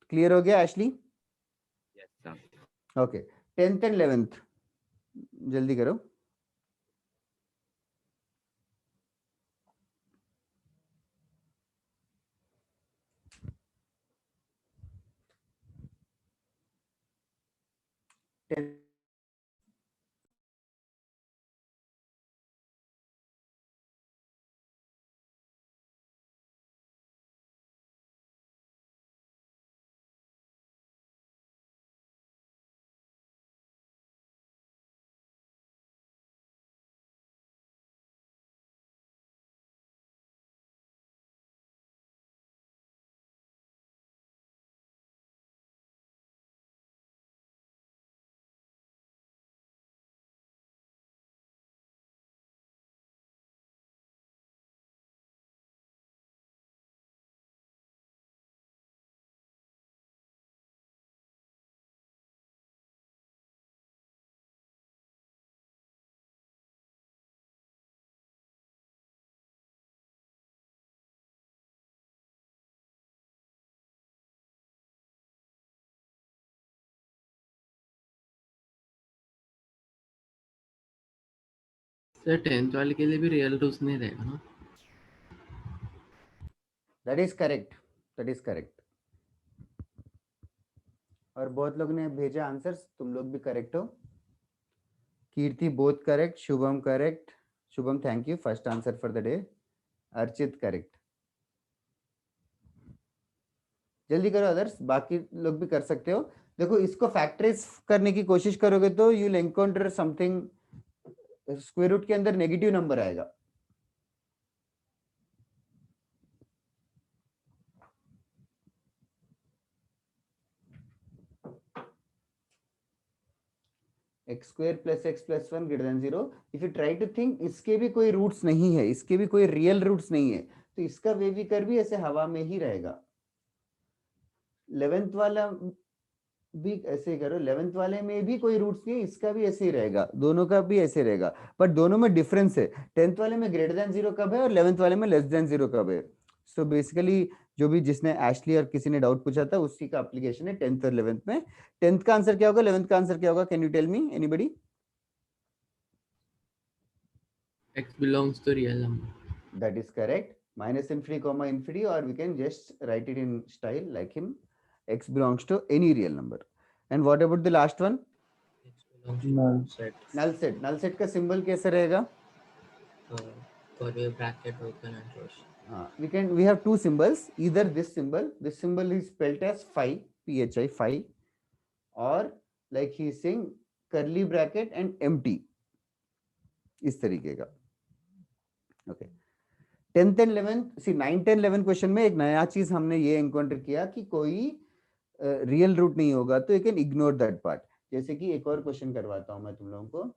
Clear हो गया, Ashley? Yes, sir. Okay. 10th and 11th. जल्दी करो. Sir 10th वाले के लिए भी real roots नहीं रहेगा ना? That is correct, that is correct. और बहुत लोग ने भेजा आंसर्स, तुम लोग भी करेक्ट हो। Kirti both correct, Shubham correct, Shubham thank you, first answer for the day. Archit correct. जल्दी करो अदर्स, बाकी लोग भी कर सकते हो। देखो इसको फैक्टराइज करने की कोशिश करोगे तो you will encounter something, square root के अंदर नेगेटिव नंबर आएगा। X square plus x plus one greater than zero. If you try to think, इसके भी कोई रूट्स नहीं है, इसके भी कोई रियल रूट्स नहीं है, तो इसका वेवी कर भी ऐसे हवा में ही रहेगा। 11th वाला भी ऐसे ही करो, 11th वाले में भी कोई रूट्स नहीं है, इसका भी ऐसे ही रहेगा, दोनों का भी ऐसे रहेगा। बट दोनों में डिफरेंस है, 10th वाले में ग्रेटर देन जीरो कब है और 11th वाले में लेस देन जीरो कब है। सो बेसिकली जो भी जिसने एशली और किसी ने डाउट पूछा था उसी का एप्लीकेशन है 10th और 11th में। 10th का आंसर क्या होगा, 11th का आंसर क्या होगा, can you tell me anybody? X belongs to real number. That is correct. Minus infinity comma infinity, or we can just write it in style like him. X belongs to any real number. And what about the last one? X belongs to Null. set. Null set. Null set का symbol कैसे रहेगा? Curly bracket open and close. We have two symbols. Either this symbol is spelled as phi, phi, phi, or like he is saying curly bracket and empty. इस तरीके का. Okay. 10th and 11th, C 9, 10, 11 question में एक नया चीज हमने ये encounter किया कि कोई रियल रूट नहीं होगा, तो you can ignore that part. जैसे कि एक और क्वेश्चन करवाता हूं मैं तुम लोगों को,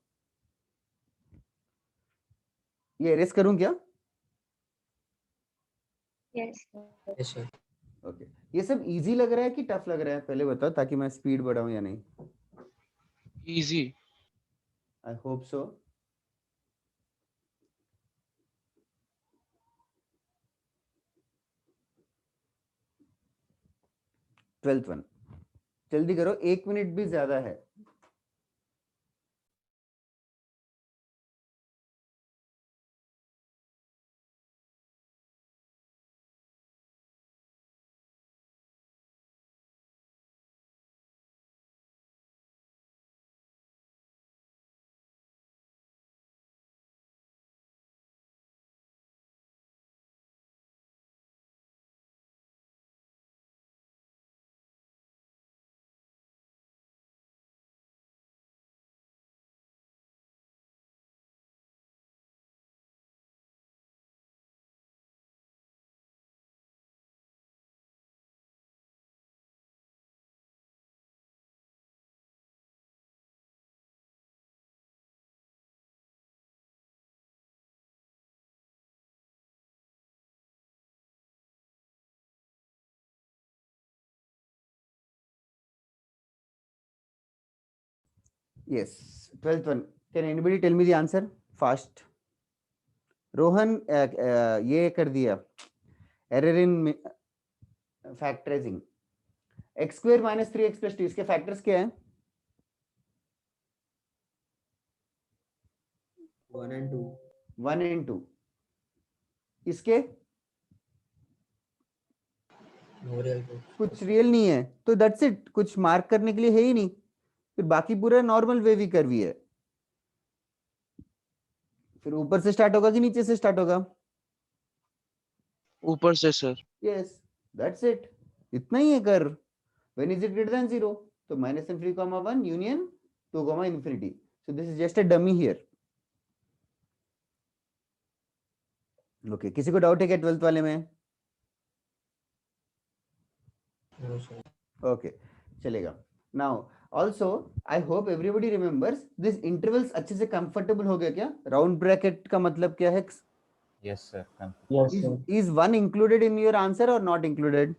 ये एरेस करूं क्या? Yes Yes, sir. ओके ये सब इजी लग रहा है कि टफ लग रहा है, पहले बताओ ताकि मैं स्पीड बढ़ाऊं या नहीं। Easy. I hope so. Twelfth one जल्दी करो, 1 मिनट भी ज्यादा है। Yes, 12th one. Can anybody tell me the answer fast? Rohan ये कर दिया, error in factorising. X square minus 3x plus 2, इसके फैक्टर्स क्या है? 1 and 2. 1 and 2। इसके No real root. कुछ रियल नहीं है, तो दैट्स इट, कुछ मार्क करने के लिए है ही नहीं, फिर बाकी पूरा नॉर्मल वेवी कर्व ही है। फिर ऊपर से स्टार्ट होगा कि नीचे से स्टार्ट होगा? ऊपर से सर। यस दैट्स इट, इतना ही है curve. When is it greater than 0? तो minus infinity comma 1 union 2 comma infinity. So this is just a dummy here. Okay किसी को डाउट है क्या 12th वाले में? No, sir. ओके चलेगा। Now also I hope everybody remembers this intervals अच्छे से कंफर्टेबल हो गया क्या? राउंड ब्रैकेट का मतलब क्या है? Yes, sir. Yes, sir. Is 1 included in your answer or not included?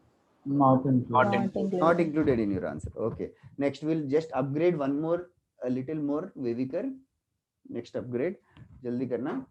Not included. Not Not included included in your answer. Okay. Next we'll just upgrade one more, a little more wavy curve. Next upgrade. जल्दी करना।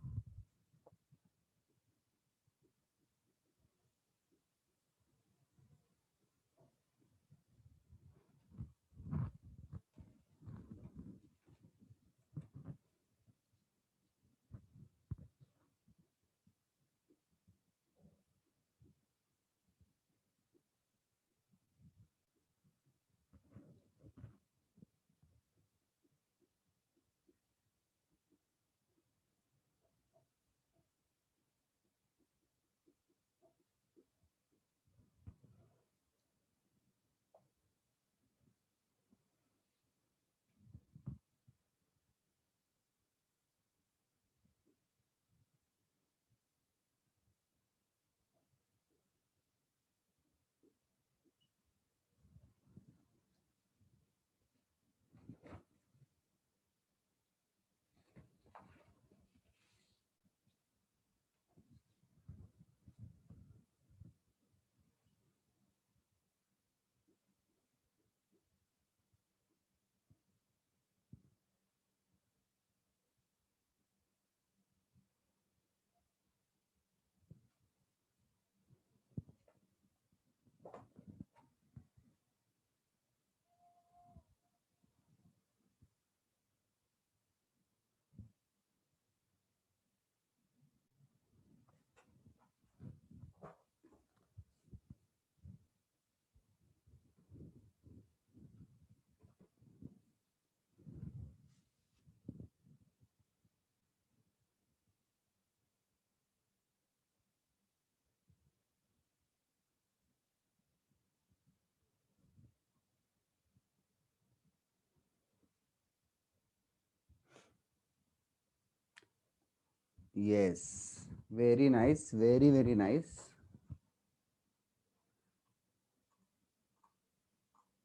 Yes, very nice, very nice.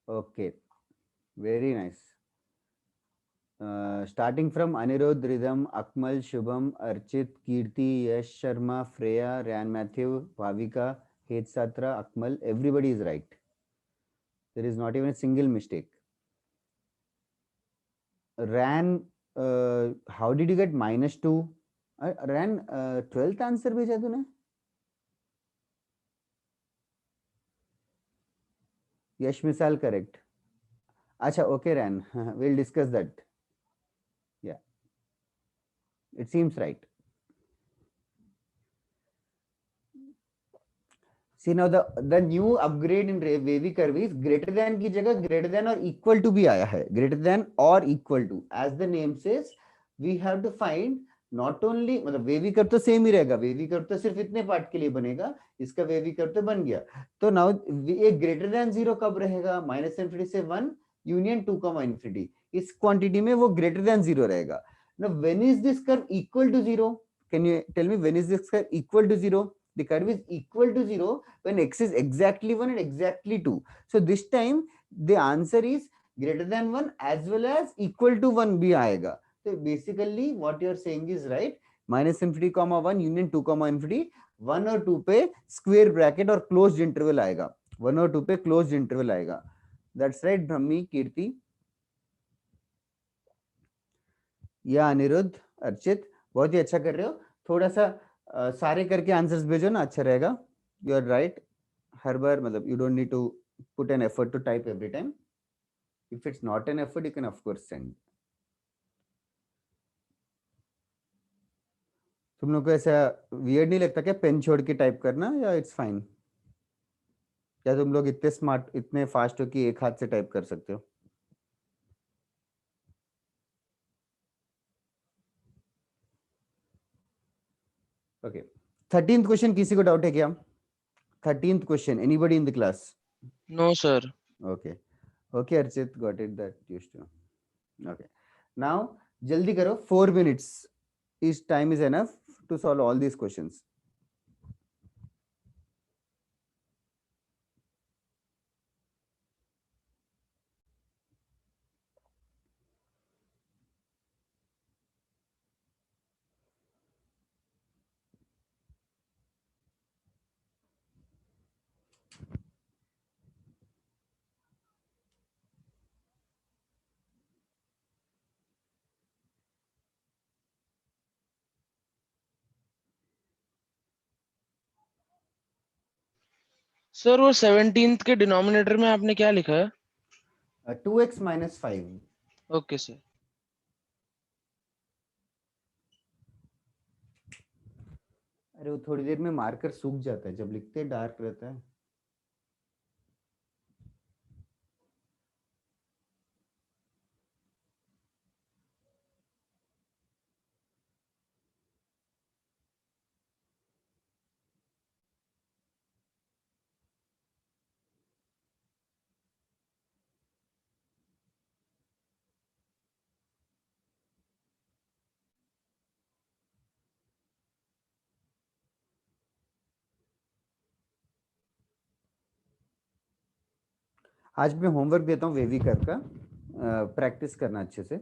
Okay, very nice. Starting from Anirudh, Rhythm, Akmal, Shubham, Archit, Kirti, Yash Sharma, Freya, Ryan Matthew, Bhavika, Het Satra, Akmal, everybody is right. There is not even a single mistake. Ran, how did you get -2? Ran, 12th answer भेजा तूने? Yash Misal correct. Acha, okay, Ran. We'll discuss that. Yeah, it seems right. See now the new upgrade in wavy curve is greater than की जगह greater than or equal to भी आया है. Greater than or equal to. As the name says, we have to find not only मतलब wavy curve तो same ही रहेगा. Wavy curve तो सिर्फ इतने पार्ट के लिए बनेगा. इसका wavy curve तो बन गया. तो now एक greater than 0 कब रहेगा? -infinity से 1 union 2, infinity. इस quantity में वो greater than 0 रहेगा. Now when is this curve equal to 0? Can you tell me when is this curve equal to 0? The curve is equal to 0 when x is exactly 1 and exactly 2. So this time the answer is greater than 1 as well as equal to 1 भी आएगा. So basically what you are saying is right. -infinity, 1 union 2, infinity. 1 और 2 पे square bracket और closed interval आएगा. 1 और 2 पे closed interval आएगा. That's right, Brahmi, Kirti. या अनिरुद्ध, अर्चित, बहुत ही अच्छा कर रहे हो. थोड़ा सा सारे करके आंसर्स भेजो ना, अच्छा रहेगा. You are right. हर बार मतलब you don't need to put an effort to type every time. If it's not an effort you can of course send. तुम लोग को ऐसा वियर्ड नहीं लगता क्या पेन छोड़ के टाइप करना, या इट्स फाइन? क्या तुम लोग इतने स्मार्ट, इतने फास्ट हो कि एक हाथ से टाइप कर सकते हो? ओके. 13th क्वेश्चन किसी को डाउट है क्या? 13th question, anybody in the class? No, sir. Okay. Okay, Archit, got it. That used to. Okay. Now, jaldi karo. 4 minutes. Is time is enough to solve all these questions. Sir वो 17th के denominator में आपने क्या लिखा है? 2x minus 5. Okay sir. अरे वो थोड़ी देर में मार्कर सूख जाता है, जब लिखते डार्क रहता है. आज मैं होमवर्क देता हूँ वेवी कर्व का, प्रैक्टिस करना अच्छे से.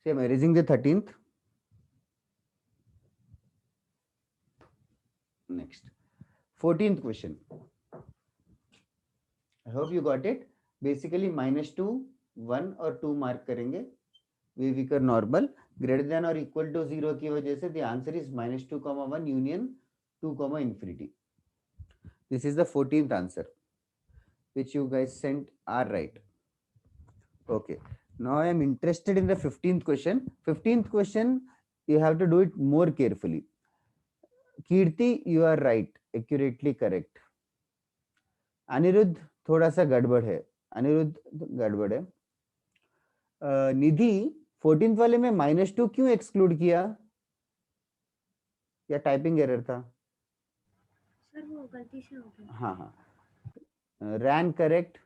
See, I'm erasing the 13th. Next, 14th question. I hope you got it. Basically -2, 1 और 2 मार्क करेंगे. Wavy curve normal greater than और इक्वल टू 0 की वजह से the answer is -2, 1 union 2, infinity. This is the 14th answer which you guys sent are right. Okay. Now I am interested in the 15th question. 15th question, you have to do it more carefully. Kirti, you are right, accurately correct. Anirudh थोड़ा सा गड़बड़ है. अनिरुद्ध गड़बड़ है. निधि 14th वाले में -2 क्यों exclude किया, या टाइपिंग एरर था? सर वो गलती से हो गया. हाँ हाँ. रैन करेक्ट.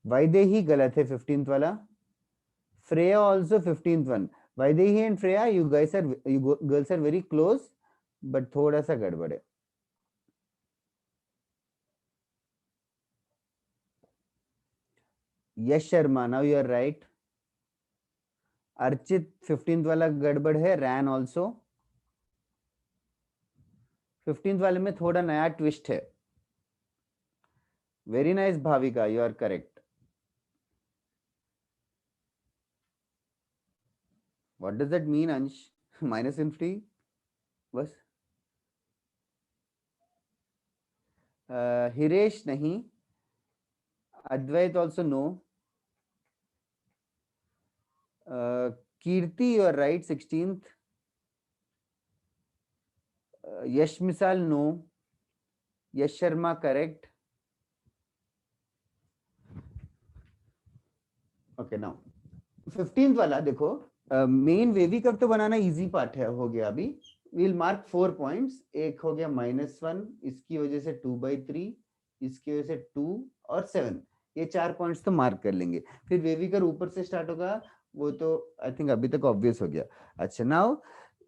वैदेही गलत है 15th वाला. Freya also 15th one. Vaidehi and Freya, you girls are very close, but थोड़ा सा गड़बड़ है. यश Sharma, now you are right. Archit 15th वाला गड़बड़ है. रैन ऑल्सो 15th वाले में थोड़ा नया ट्विस्ट है. Very nice Bhavika, you are correct. What does that mean Ansh? Minus infinity बस. हिरेश नहीं. Advait also no. Kirti you are right 16th. Yash Misal no. Yash Sharma correct. Okay now 15th वाला देखो. मेन वेवी कर्व तो बनाना इजी पार्ट है, हो गया. अभी विल मार्क 4 पॉइंट्स. एक हो गया -1, इसकी वजह से 2/3, इसकी वजह से 2 और 7. ये 4 पॉइंट्स तो मार्क कर लेंगे. फिर वेवी कर्व ऊपर से स्टार्ट होगा, वो तो आई थिंक अभी तक ऑब्वियस हो गया. अच्छा now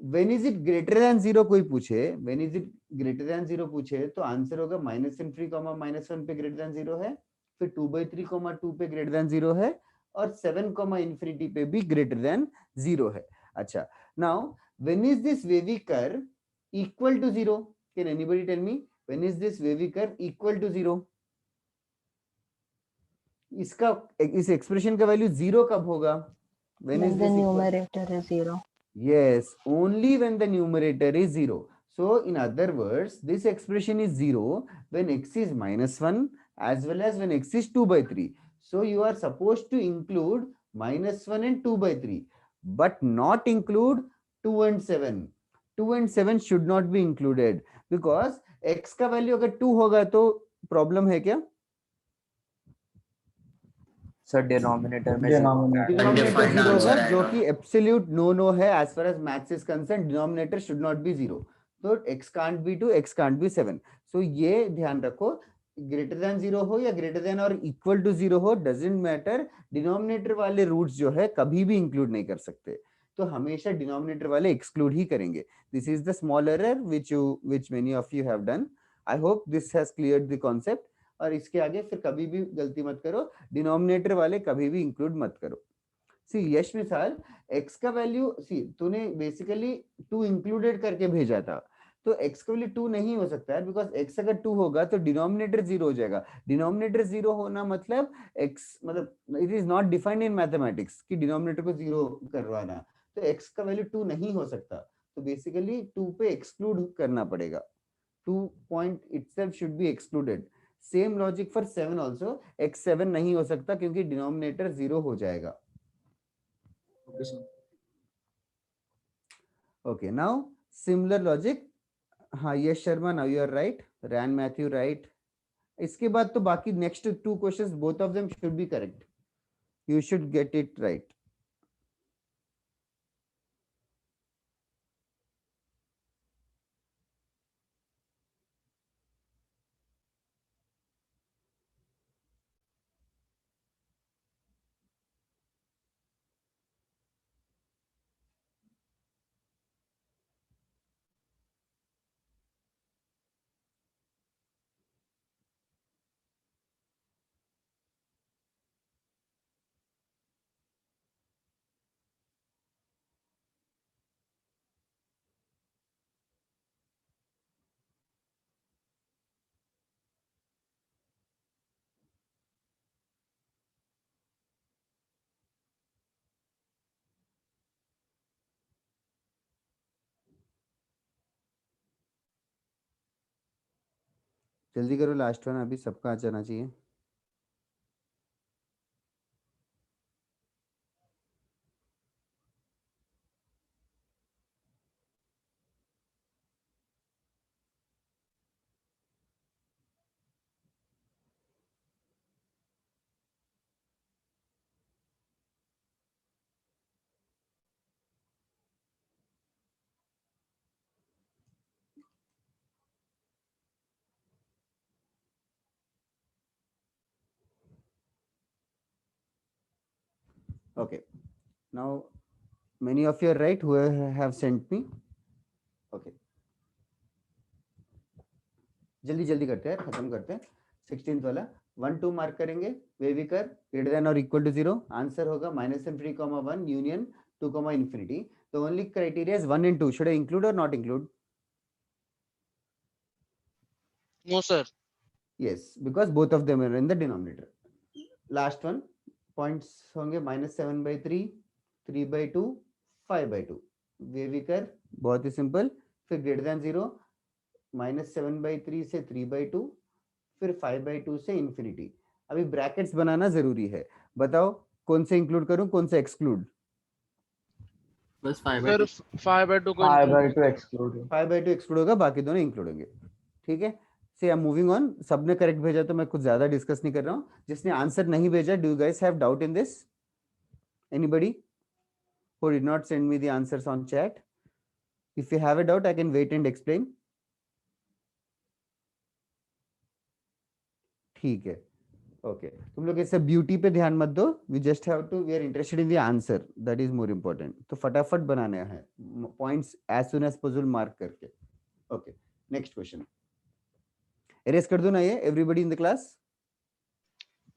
when is it greater than 0 कोई पूछे, when is it greater than 0 पूछे तो आंसर होगा -∞, -1 पे ग्रेटर देन 0 है, फिर 2/3, 2 पे ग्रेटर देन 0 है, और 7, इन्फिनिटी पे भी ग्रेटर देन 0 है. अच्छा now when is this wavy curve equal to 0? Can anybody tell me when is this wavy curve equal to 0? इसका इस एक्सप्रेशन का वैल्यू 0 कब होगा? When is When the this equal? numerator is 0. Yes, only when the numerator is 0. So in other words, this expression is 0 when x is -1 as well as when x is 2/3. So you are supposed to include -1 and 2/3, but not include 2 and 7. 2 and 7 should not be included because x का वैल्यू अगर 2 होगा तो problem है क्या? Sir denominator में denominator Undefined 0 answer होगा, जो आएगा. कि एब्सोल्यूट नो है as far as maths is concerned. Denominator should not be 0. तो x can't be 2, x can't be 7. So ये ध्यान रखो, ग्रेटर देन 0 हो या ग्रेटर देन और इक्वल टू 0 हो, डजंट मैटर. डिनोमिनेटर वाले रूट्स जो है कभी भी इंक्लूड नहीं कर सकते, तो हमेशा डिनोमिनेटर वाले एक्सक्लूड ही करेंगे. This is the small error which many of you have done. I hope this has cleared the concept. और इसके आगे फिर कभी भी गलती मत करो, डिनोमिनेटर वाले कभी भी इंक्लूड मत करो. सी यश मिसाल, x का वैल्यू सी तूने बेसिकली 2 इंक्लूडेड करके भेजा था, तो x का वैल्यू 2 नहीं हो सकता है, बिकॉज x अगर 2 होगा तो डिनोमिनेटर 0 हो जाएगा. डिनोमिनेटर 0 होना मतलब x, मतलब it is not defined in mathematics कि डिनोमिनेटर को 0 करवाना. तो x का वैल्यू 2 नहीं हो सकता, तो बेसिकली 2 पे एक्सक्लूड करना पड़ेगा. 2 point itself should be excluded. Same logic for 7 also. x 7 नहीं हो सकता क्योंकि डिनोमिनेटर 0 हो जाएगा. Okay, sir. Okay, now similar logic. हाँ Yash Sharma, now you are right. Ryan Mathew right. इसके बाद तो बाकी next 2 questions both of them should be correct. You should get it right. जल्दी करो, लास्ट वन अभी सबका आ जाना चाहिए. Okay. Now, many of you are right who have sent me. Okay. जल्दी जल्दी करते हैं, खत्म करते हैं. 16th वाला 1 2 मार्क करेंगे. वेविकर greater than or equal to 0. Answer होगा -∞, 1 union 2, infinity. The only criteria is 1 and 2. Should I include or not include? No, sir. Yes, because both of them are in the denominator. Last one, points होंगे -7/3, 3/2, 5/2. वेविकर बहुत ही simple. फिर greater than 0, -7/3 से 3/2, फिर 5/2 से infinity. अभी brackets बनाना जरूरी है. बताओ कौन से इंक्लूड करूं, कौन से एक्सक्लूड? Plus 5/2. Sir, 5/2 को 5/2 exclude. 5/2 एक्सक्लूड होगा, बाकी दोनों इंक्लूड होंगे. ठीक है. से आई एम मूविंग ऑन. सबने करेक्ट भेजा तो मैं कुछ ज्यादा डिस्कस नहीं कर रहा हूँ. जिसने आंसर नहीं भेजा, do you guys have doubt in this? Anybody who did not send me the answers on chat? If you have a doubt, I can wait and explain. ठीक है. ओके, तुम लोग इससे ब्यूटी पे ध्यान मत दो. We just have to, we are interested in the answer, that is more important. तो फटाफट बनाने हैं points as soon as possible mark करके. Okay, next question. एरेज कर दो ना ये, everybody in the class.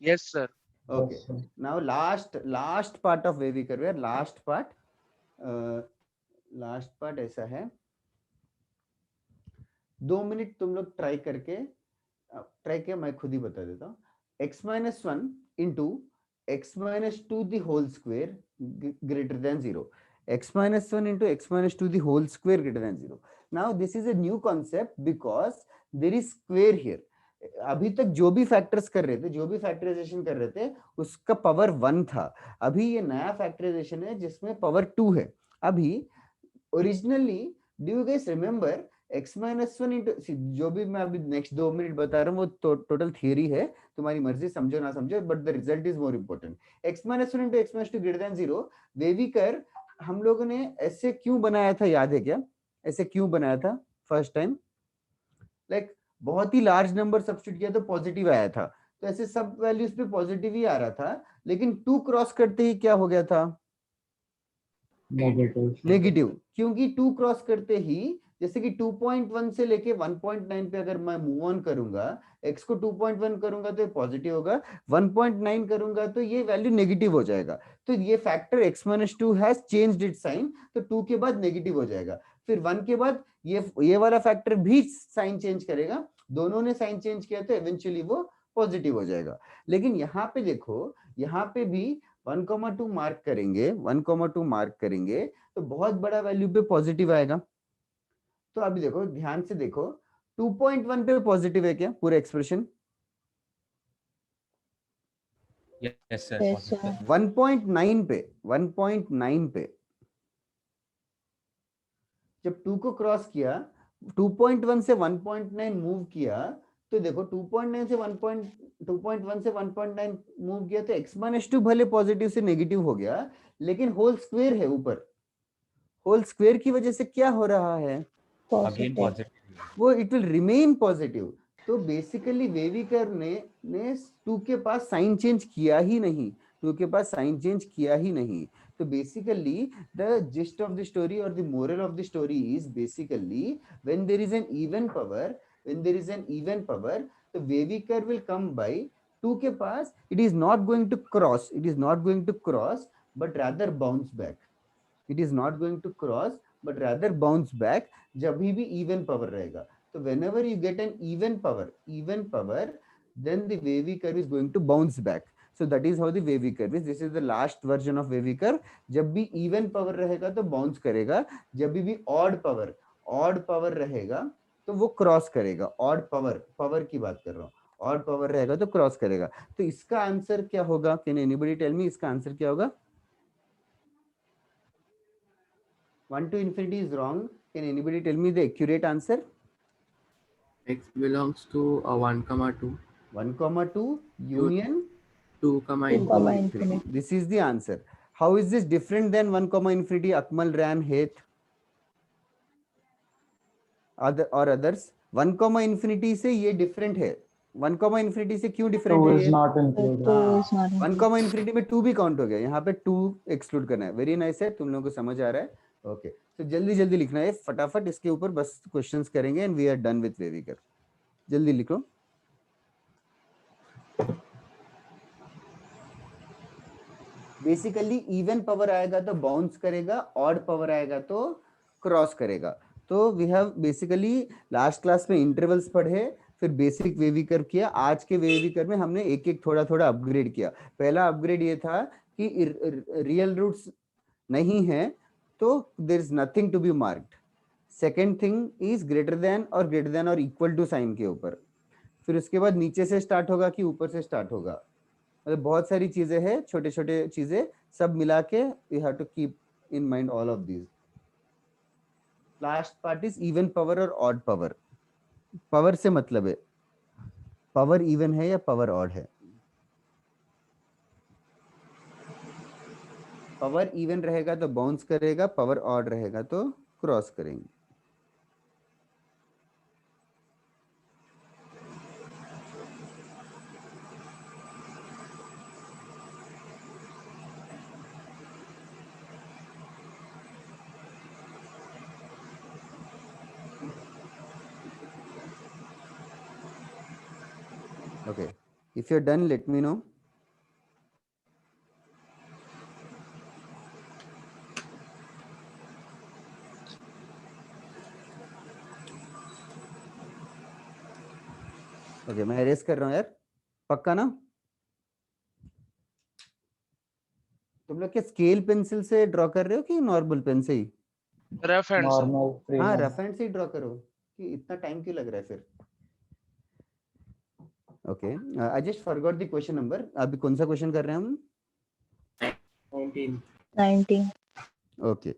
Yes, sir. Okay, now last part of wavy curve. Last part ऐसा है. 2 मिनट तुम लोग ट्राई करके, ट्राई किया, मैं खुद ही बता देता हूँ. x-1 into x-2 the whole square greater than 0. x-1 into x-2 the whole square greater than 0. Now this is a new concept because there is square here. अभी तक जो भी फैक्टर्स कर रहे थे, जो भी फैक्टराइजेशन कर रहे थे, उसका पावर 1 था. अभी ये नया फैक्टराइजेशन है जिसमें पावर 2 है. अभी originally, do you guys remember, x-1 into, जो भी मैं अभी नेक्स्ट 2 मिनट बता रहा हूँ वो टोटल थियरी है, तुम्हारी मर्जी, समझो ना समझो, but the result is more important. x-1 into x-2 greater than 0. वेविकर हम लोगों ने ऐसे क्यों बनाया था, याद है क्या? ऐसे क्यों बनाया था फर्स्ट टाइम? लाइक बहुत ही लार्ज नंबर सब्स्टिट्यूट किया तो पॉजिटिव आया था, तो ऐसे सब वैल्यूज पे पॉजिटिव ही आ रहा था. लेकिन 2 क्रॉस करते ही क्या हो गया था? नेगेटिव. क्योंकि 2 क्रॉस करते ही, जैसे कि 2.1 से लेके 1.9 पे अगर मैं मूव ऑन करूंगा, x को 2.1 करूंगा तो ये पॉजिटिव होगा, 1.9 करूंगा तो ये वैल्यू नेगेटिव हो जाएगा. तो ये factor x-2 has changed its sign, तो 2 के बाद नेगेटिव हो जाएगा. फिर 1 के बाद ये वाला फैक्टर भी साइन चेंज करेगा. दोनों ने साइन चेंज किया तो इवेंचुअली वो पॉजिटिव हो जाएगा. लेकिन यहाँ पे देखो, यहाँ पे भी 1,2 मार्क करेंगे, 1,2 मार्क करेंगे तो बहुत बड़ा वैल्यू पे पॉजिटिव आएगा. तो अभी देखो, ध्यान से देखो, 2.1 पे पॉजिटिव है क्या पूरा expression? Yes, sir. Yes, sir. 1.9 पे जब 2 को क्रॉस किया, 2.1 से 1.9 मूव किया, तो देखो 2.1 से 1.9 मूव किया तो x-2 भले पॉजिटिव से नेगेटिव हो गया, लेकिन होल स्क्वायर है ऊपर. होल स्क्वायर की वजह से क्या हो रहा है? Again Positive. positive. वो इट विल रिमेन पॉजिटिव. तो बेसिकली वेविकर ने 2 के पास साइन चेंज किया ही नहीं, 2 के पास साइन चेंज किया ही नहीं. तो basically the gist of the story और the moral of the story is basically when there is an even power, तो वेविकर विल कम बाय 2 के पास. It is not going to cross, but rather bounce back. It is not going to cross but rather bounce back जब भी even power रहेगा. तो whenever you get an even power, then the wavy curve is going to bounce back. So that is how the wavy curve is. This is the last version of wavy curve. जब भी even power रहेगा तो bounce करेगा, जब भी odd power रहेगा तो वो क्रॉस करेगा. odd power की बात कर रहा हूँ. odd power रहेगा तो क्रॉस करेगा. तो इसका आंसर क्या होगा? Can anybody tell me इसका आंसर क्या होगा? 1 to infinity is wrong. Can anybody tell me the accurate answer? X belongs to 1,2. 1,2 union 2, 2, infinity. This is the answer. How is this different than 1, infinity? Akmal, Ran, Heth, or others? 1, infinity से ये different है. 1 comma infinity से क्यों different Two है is ये? not included. Two is not 1 included. Comma infinity में 2 भी count हो गया, यहाँ पे 2 एक्सक्लूड करना है। वेरी नाइस है, तुम लोगों को समझ आ रहा है। ओके, तो जल्दी जल्दी लिखना है फटाफट, इसके ऊपर बस क्वेश्चंस करेंगे and we are done with wavy curve. जल्दी लिखो। बेसिकली इवन पावर आएगा तो बाउंस करेगा, ऑड पावर आएगा तो क्रॉस करेगा। तो we have basically last class में इंटरवल्स पढ़े, फिर बेसिक वेविकर किया। आज के वेविकर में हमने एक एक थोड़ा थोड़ा अपग्रेड किया। पहला अपग्रेड ये था कि रियल रूट्स नहीं है तो there is nothing to be marked. Second thing is greater than और इक्वल टू साइन के ऊपर। फिर उसके बाद नीचे से स्टार्ट होगा कि ऊपर से स्टार्ट होगा, मतलब बहुत सारी चीजें हैं, छोटे छोटे चीजें सब मिला के you have to keep in mind all of these. Last part is even power और ऑड पावर। पावर से मतलब है पावर इवन है या पावर ऑड है। पावर इवन रहेगा तो बाउंस करेगा, पावर ऑड रहेगा तो क्रॉस करेंगे। Okay, if you're done, let me know. Okay, मैं erase कर रहा हूँ यार, पक्का ना? तुम लोग क्या स्केल पेंसिल से ड्रॉ कर रहे हो कि नॉर्मल पेन से ही? रफ हैंड से। Normal free हाँ, hand. रफ हैंड से ही ड्रॉ करो, कि इतना टाइम क्यों लग रहा है फिर? Okay, I just forgot the question number. अभी कौन सा क्वेश्चन कर रहे हैं हम? 19. 19. Okay,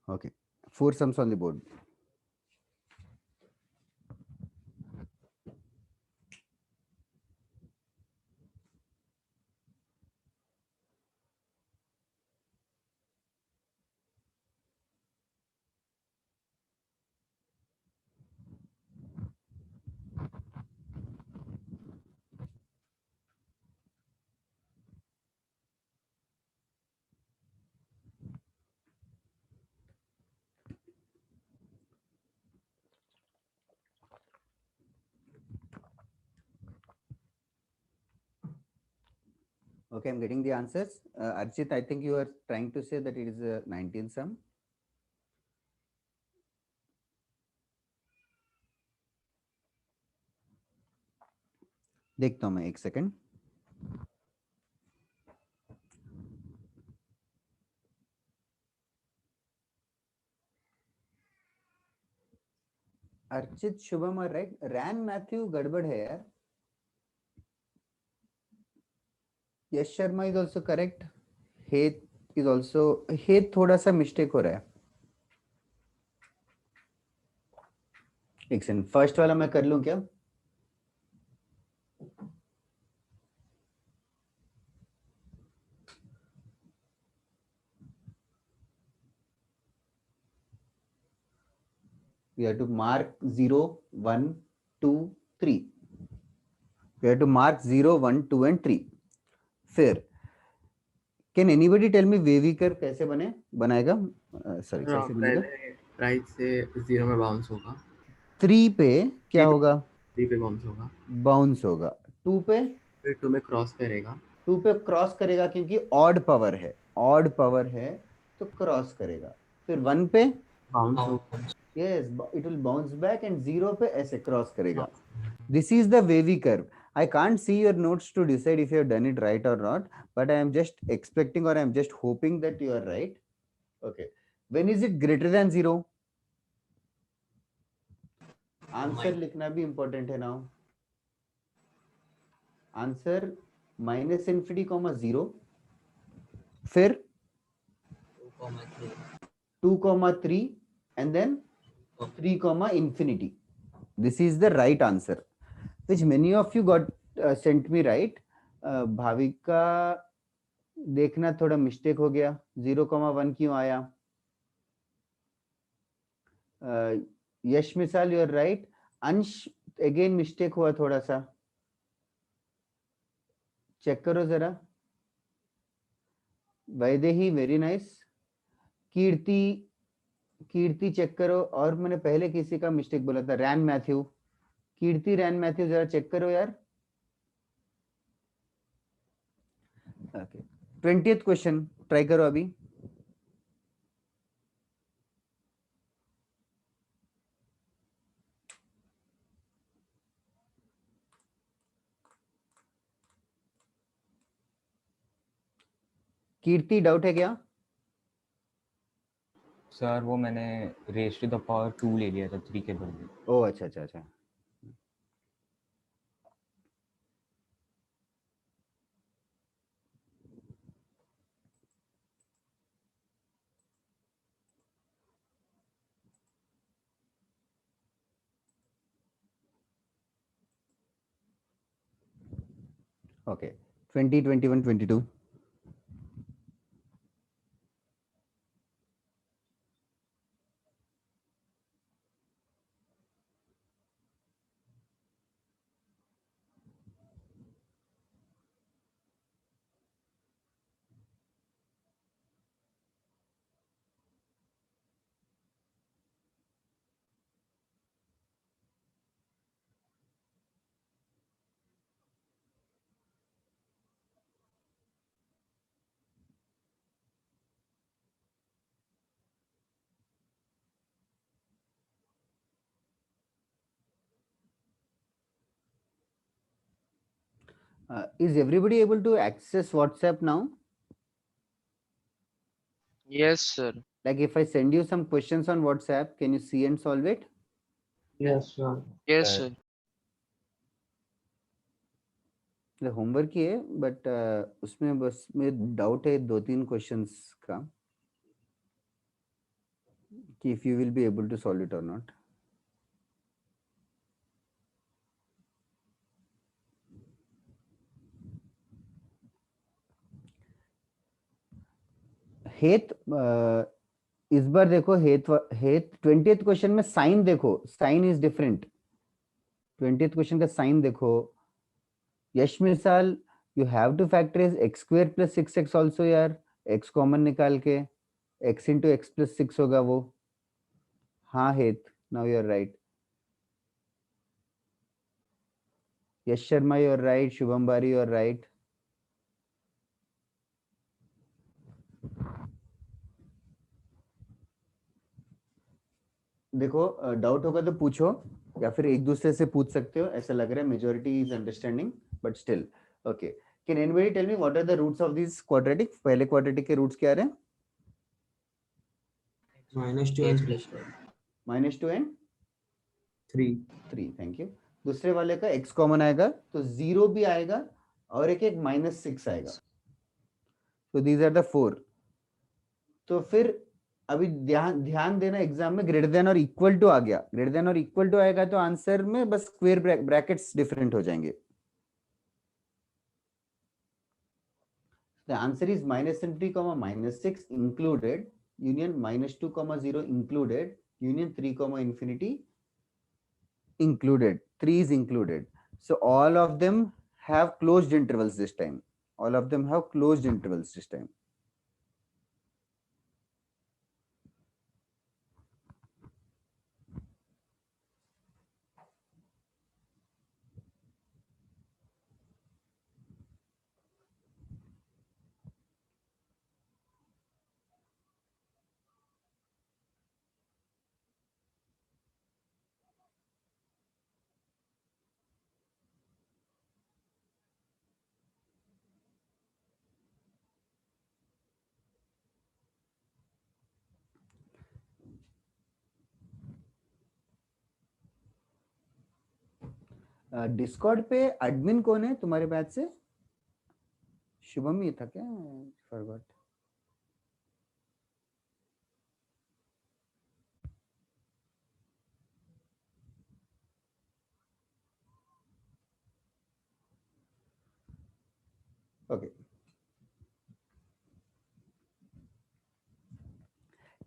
okay. 4 sums on the board. Okay, I'm getting the answers. Archit, I think you are trying to say that it is a 19 sum. देखता हूँ मैं, एक सेकंड। अर्चित, शुभम और रैन मैथ्यू गड़बड़ है यार। यश शर्मा इज ऑल्सो करेक्ट। हेत इज ऑल्सो, हेत थोड़ा सा मिस्टेक हो रहा है। एक सेकंड, फर्स्ट वाला मैं कर लूं क्या? We have to mark 0, 1, 2, 3. We have to mark 0, 1, 2 and 3. फिर कैन एनीबडी टेल मी वेविकर कैसे बनाएगा? सॉरी, हाँ, कैसे बनेगा? पहले राइट से 0 में बाउंस होगा, 3 पे क्या Three पे- होगा? 3 पे बाउंस होगा, बाउंस होगा। 2 पे? फिर 2 में क्रॉस करेगा, 2 पे क्रॉस करेगा क्योंकि ऑड पावर है, ऑड पावर है तो क्रॉस करेगा। फिर 1 पे बाउंस होगा, yes it will bounce back and 0 पे ऐसे क्रॉस करेगा। This is the wavy curve. I can't see your notes to decide if you have done it right or not, but I am just expecting or I am just hoping that you are right. Okay. When is it greater than 0? Answer लिखना भी important है now. Answer minus infinity comma 0. फिर 2 comma 3 and then 3 comma infinity. This is the right answer, which many of you got sent me right. Bhavika देखना थोड़ा mistake हो गया, 0,1 क्यों आया? यश मिसाल you are right. Ansh again mistake हुआ थोड़ा सा, चेक करो जरा। Vaidehi very nice. Kirti, Kirti check करो। और मैंने पहले किसी का मिस्टेक बोला था, Ryan Mathew. Kirti Ryan Mathew जरा चेक करो यार। ओके 20th क्वेश्चन ट्राई करो अभी। कीर्ति डाउट है क्या? सर वो मैंने रेज टू द पावर 2 ले लिया था 3 के बदले। ओ अच्छा अच्छा अच्छा। Okay 20, 21, 22। Is everybody able to access WhatsApp now? Yes, sir. Like if I send you some questions on WhatsApp, can you see and solve it? Yes, sir. Yes, sir. The homework ही है, but उसमें बस में doubt है 2-3 questions का कि if you will be able to solve it or not. हेत इस बार देखो, हेत 20th क्वेश्चन में साइन देखो, sign is different. 20th question का साइन देखो। यश मिसाल you have to factorize x square plus 6x also यार, x कॉमन निकाल के x इंटू एक्स प्लस 6 होगा वो। हाँ Het, now you are right. Yash Sharma you are right, Shubham Bari you are right. देखो डाउट होगा तो पूछो, या फिर एक दूसरे से पूछ सकते हो। ऐसा लग रहा है majority is understanding, but still okay. Can anybody tell me what are the roots of this quadratic? पहले क्वाड्रेटिक के रूट्स क्या रहे? -2 and -2 and 3. 3, thank you. दूसरे वाले का x कॉमन आएगा तो 0 भी आएगा और एक -6 आएगा। तो दीज आर द 4। तो फिर अभी ध्यान देना, एग्जाम में ग्रेटर देन और इक्वल टू आ गया। ग्रेटर देन और इक्वल टू आएगा तो आंसर में बस स्क्वायर ब्रैकेट्स डिफरेंट हो जाएंगे। The answer is -3, -6 included, union -2, 0 included, union 3, infinity included, 3 is included. So all of them have closed intervals this time. All of them have closed intervals this time. Discord पे admin कौन है तुम्हारे batch से? शुभम ही था क्या? Forgot. Okay.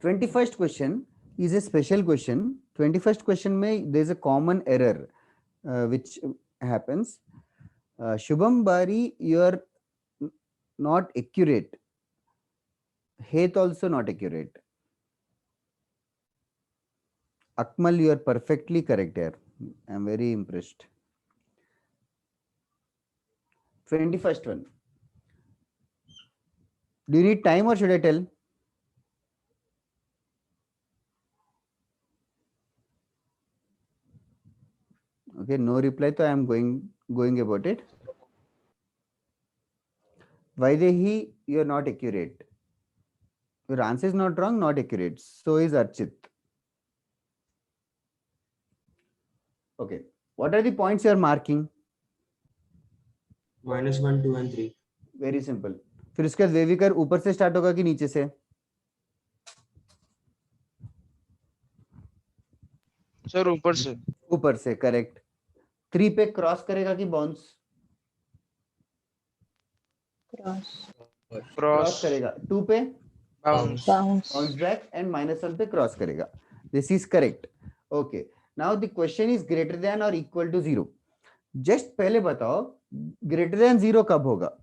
21st question is a special question. 21st question में there is a common error which happens. Shubham Bari, you are not accurate. Heth also not accurate. Akmal, you are perfectly correct here. I am very impressed. 21st one. Do you need time or should I tell? Okay, no reply, so I am going about it. Vaidehi, you are not accurate. Your answer is not wrong, not accurate. So is Archit. Okay. What are the points you are marking? -1, 2 and 3. Very simple. फिर उसके बाद वेविकर ऊपर से start होगा कि नीचे से? Sir ऊपर से. ऊपर से, करेक्ट. 3 पे क्रॉस करेगा कि बाउंस? Cross cross cross. करेगा. 2 पे bounce. Bounce bounce back and -1 पे क्रॉस करेगा. This is correct. Okay. Now the question is greater than और इक्वल टू 0. जस्ट पहले बताओ ग्रेटर देन 0 कब होगा?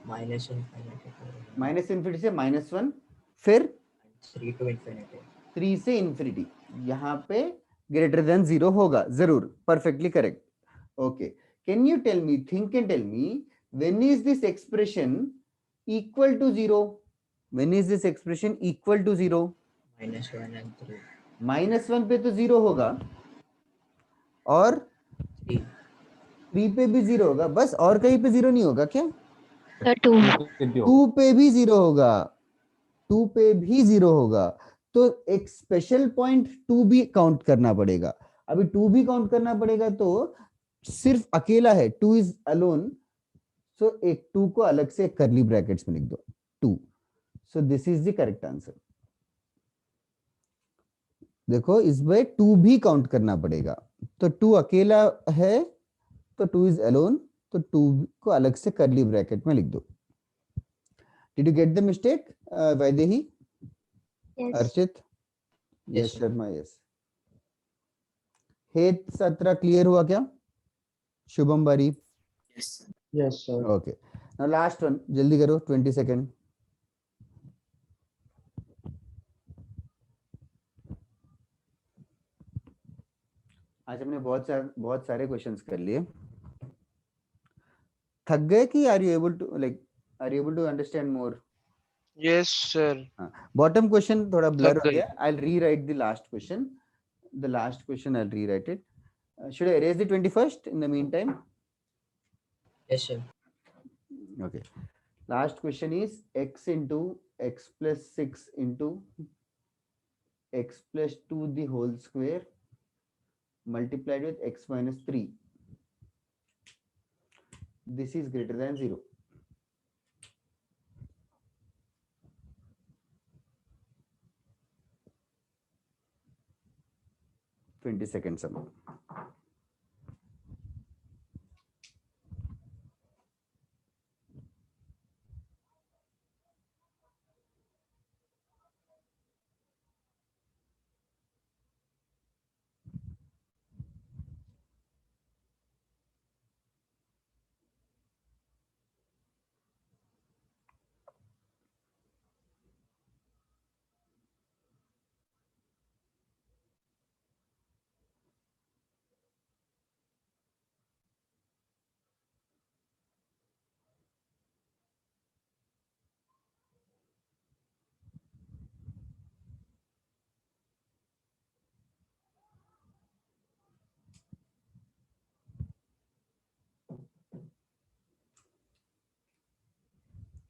minus infinity to minus infinity से -1, फिर 3 to infinity. 3 से इंफिनिटी. यहाँ पे ग्रेटर देन 0 होगा जरूर. Perfectly correct. Okay. Can you tell me, think and tell me, when is this expression equal to 0? When is this expression equal to 0? -1 and 3. -1 पे तो 0 होगा और 3. 3 पे भी 0 होगा. बस और कहीं पे 0 नहीं होगा क्या? सर 2 2 पे भी 0 होगा. 2 पे भी 0 होगा. तो एक स्पेशल पॉइंट 2 भी काउंट करना पड़ेगा. अभी 2 भी काउंट करना पड़ेगा तो सिर्फ अकेला है, 2 इज अलोन. सो एक 2 को अलग से कर्ली ब्रैकेट्स में लिख दो, 2. सो this is the correct answer. देखो इसमें 2 भी काउंट करना पड़ेगा. तो 2 अकेला है तो 2 इज अलोन, तो 2 को अलग से कर्ली ब्रैकेट में लिख दो. Did you get the mistake Vaidehi? Yes Archit? Yes, yes sir. Sharma. Yes. हेत 17 क्लियर हुआ क्या? शुभम बारी? Yes. Yes, sir. Okay. Now last one, जल्दी करो, 20 सेकेंड. आज हमने बहुत सारे क्वेश्चंस कर लिए. थक गए कि are you able to understand more? Yes sir. Bottom question थोड़ा ब्लर हो गई. गया. I will rewrite the last question. The last question I'll rewrite it. Should I erase the 21st in the meantime? Yes, sir. Okay. Last question is x into x plus 6 into x plus 2 the whole square multiplied with x minus 3. This is greater than 0. Twenty seconds.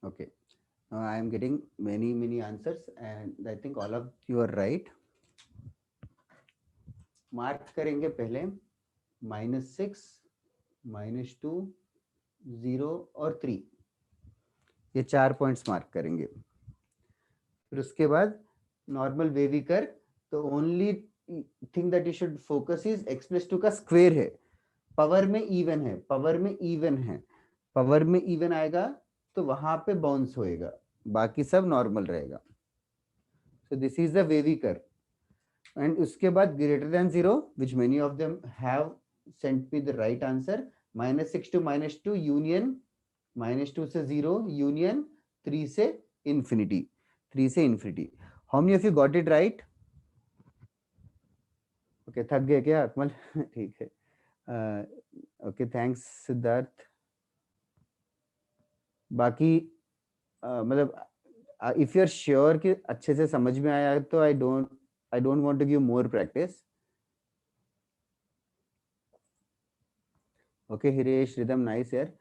Okay. Now I am getting many answers and I think all of you are right. Mark करेंगे पहले -6, -2, 0 और 3, ये 4 points mark करेंगे। फिर उसके बाद normal वेविकर, तो only thing that you should focus is x+2 का स्क्वायर है, पावर में इवन है, पावर में इवन है, पावर में इवन आएगा तो वहां पे बाउंस होएगा, बाकी सब नॉर्मल रहेगा। So this is the wavy curve. And उसके बाद greater than 0, which many of them have sent me the right answer, -6 to -2 union, -2 से 0 यूनियन, 3 से इंफिनिटी, 3 से infinity. How many of you got it right? Okay, थक गए क्या अकमल? ठीक है, ओके, थैंक्स सिद्धार्थ। बाकी मतलब इफ यू आर श्योर कि अच्छे से समझ में आया तो I don't want to give more practice. Okay, Hiresh, Ridham, nice यार।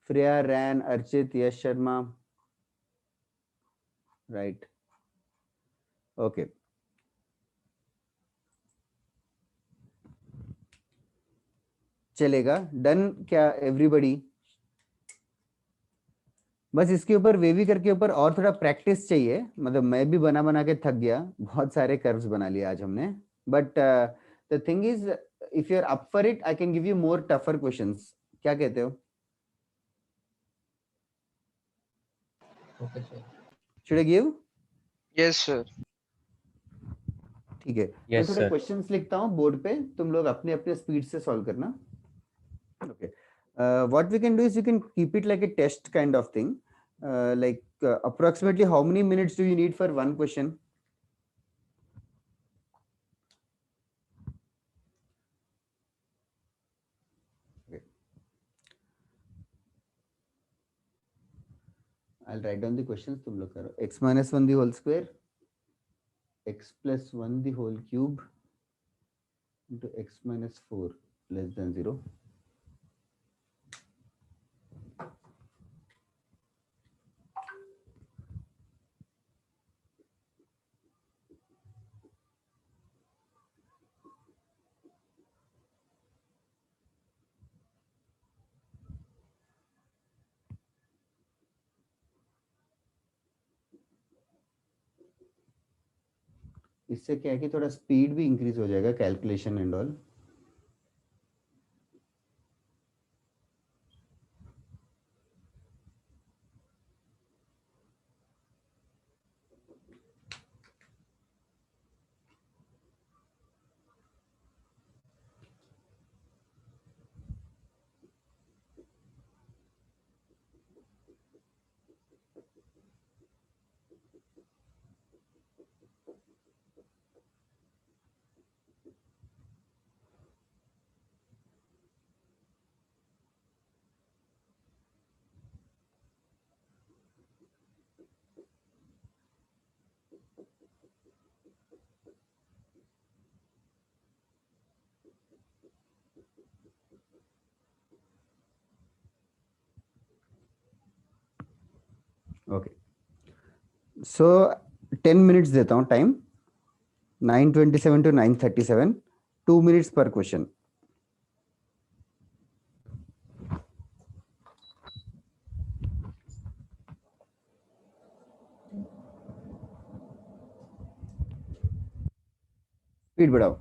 Freya, Ran, Archit, Yash Sharma, right? Okay. चलेगा, डन क्या एवरीबडी? बस इसके ऊपर वेवी करके ऊपर और थोड़ा प्रैक्टिस चाहिए, मतलब मैं भी बना बना के थक गया, बहुत सारे कर्व्स बना लिए आज हमने, but the thing is if you are up for it I can give you more tougher questions, क्या कहते हो? Okay, sir. Should I give? Yes sir. ठीक है, मैं Yes, थोड़े sir. क्वेश्चंस लिखता हूँ बोर्ड पे, तुम लोग अपने अपने स्पीड से सॉल्व करना। Okay, what we can do is you can keep it like a test kind of thing, like approximately how many minutes do you need for one question? Okay, I'll write down the questions, tum log karo। x minus 1 the whole square, x plus 1 the whole cube into x minus 4 less than 0, इससे क्या है कि थोड़ा speed भी increase हो जाएगा calculation and all. Okay, so 10 minutes देता हूँ time, 9:27 to 9:37, 2 minutes per question। Speed बढ़ाओ।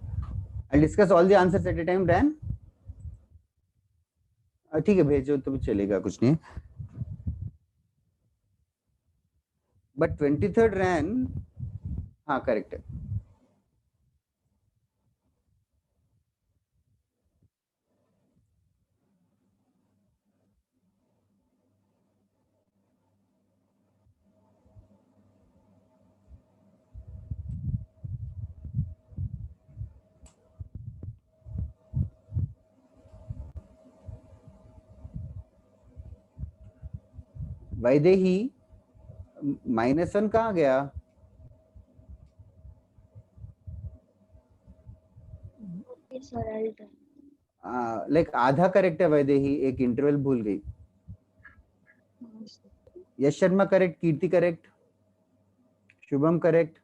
I'll discuss all the answers at a time, Ran। ठीक है, भेजो तो चलेगा, कुछ नहीं। बट 23rd रैन, हाँ करेक्ट है। वैदेही -1 कहाँ गया? लाइक आधा करेक्ट है वैदेही, एक इंटरवल भूल गई। यश शर्मा करेक्ट, कीर्ति करेक्ट, शुभम करेक्ट,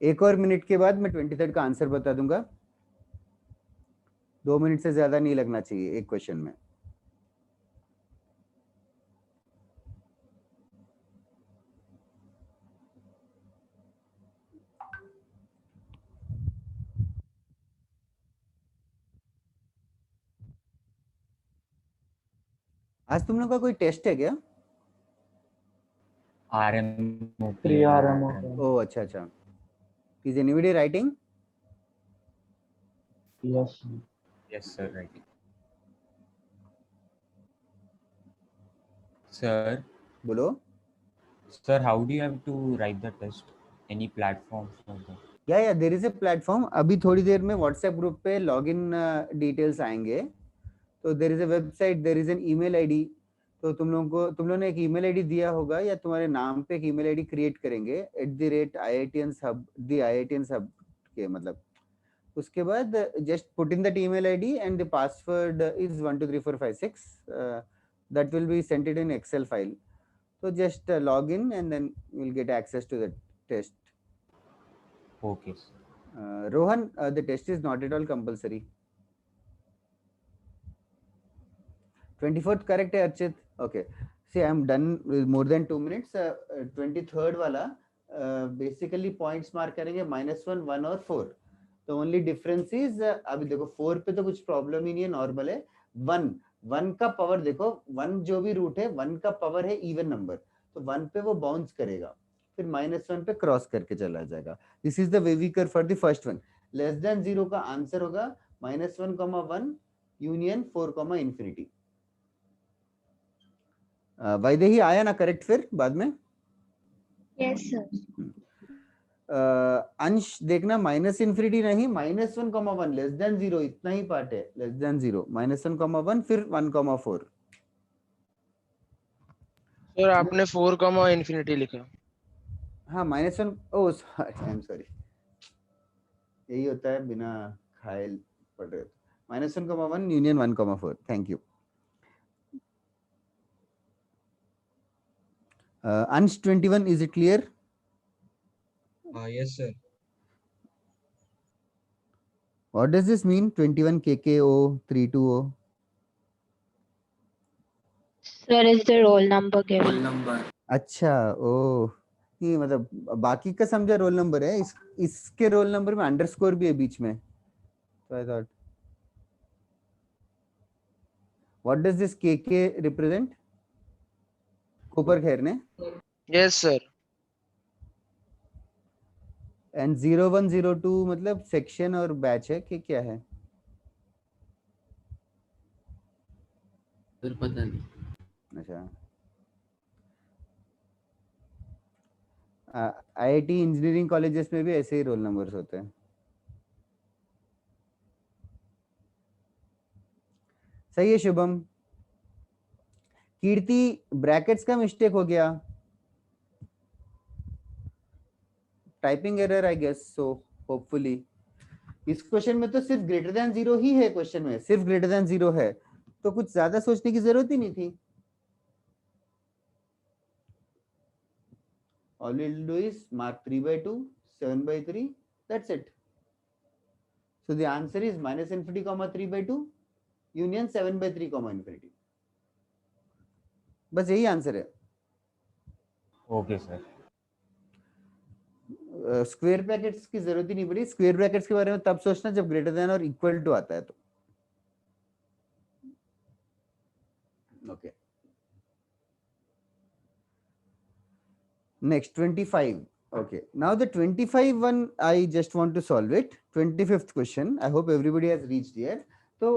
एक और मिनट के बाद मैं 23rd का आंसर बता दूंगा। 2 मिनट से ज्यादा नहीं लगना चाहिए एक क्वेश्चन में। आज तुम लोग का कोई टेस्ट है क्या? RMOP 3 है, RMO ओ अच्छा अच्छा। Is anybody writing? yes Yes, sir, right. Sir, बोलो। sir, how do you have to write the test? Any platform for that? Yeah there is a platform. अभी थोड़ी देर में व्हाट्सएप ग्रुप पे लॉगिन डिटेल्स आएंगे। तो there is a website, there is an email ID. तो तुम लोगों ने एक ईमेल आईडी दिया होगा या तुम्हारे नाम पे एक ईमेल आईडी क्रिएट करेंगे @IITians Hub, the IITians Hub के मतलब। उसके बाद just put in that email ID and the password is 123456। That will be sent it in excel file. तो just log in and then you will get access to that test. Okay, sir. Rohan, the test is not at all compulsory. 24th correct है Archit? Okay. See, I am done with more than 2 minutes. 23rd वाला basically points mark करेंगे -1, 1 और 4. तो only difference is अभी देखो 4 पे तो कुछ problem ही नहीं है, नॉर्मल है। 1 का पावर देखो, 1 जो भी रूट है 1 का पावर है इवन नंबर, तो 1 पे वो बाउंस करेगा, फिर -1 पे क्रॉस करके चला जाएगा। This is the wavy curve for the first one. Less than 0 का आंसर होगा -1, 1 यूनियन 4, इंफिनिटी। वैदेही आया ना करेक्ट फिर बाद में? Yes sir. अंश देखना -इंफिनिटी नहीं, -1, 1 लेस देन 0 इतना ही पार्ट है। लेस देन 0 -1, 1 फिर 1, 4। सर आपने 4, इंफिनिटी लिखा। हाँ -1, ओ आई एम सॉरी, यही होता है बिना खाए पढ़ रहे। -1, 1 यूनियन 1, 4। Thank you. अंश 21, is it clear? Yes, sir. What does this mean? 21 KKO 320? Sir is the roll number given. Roll number. अच्छा, ओ ये मतलब बाकी का समझा रोल नंबर है, इसके रोल नंबर में अंडरस्कोर भी है बीच में। So I thought, what does this KK represent? कोपर खैर ने। Yes sir. एंड 0102 मतलब सेक्शन और बैच है कि क्या है? सर पता नहीं। अच्छा, IIT इंजीनियरिंग कॉलेजेस में भी ऐसे ही रोल नंबर्स होते हैं। सही है शुभम। कीर्ति, ब्रैकेट्स का मिस्टेक हो गया, typing error I guess so, hopefully. इस क्वेश्चन में तो सिर्फ ग्रेटर देन 0 ही है, क्वेश्चन में सिर्फ ग्रेटर देन 0 है, तो कुछ ज्यादा सोचने की जरूरत ही नहीं थी। All we'll do is mark 3/2, 7/3, that's it. So the answer is -infinity, 3/2 union 7/3, infinity. बस यही आंसर है। Okay, sir. स्क्वायर ब्रैकेट्स की जरूरत ही नहीं पड़ी। स्क्वायर ब्रैकेट्स के बारे में तब सोचना जब ग्रेटर देन और इक्वल टू आता है तो। Okay, next 25. Okay, now the 25 one I just want to solve it. 25th question, I hope everybody has reached here. तो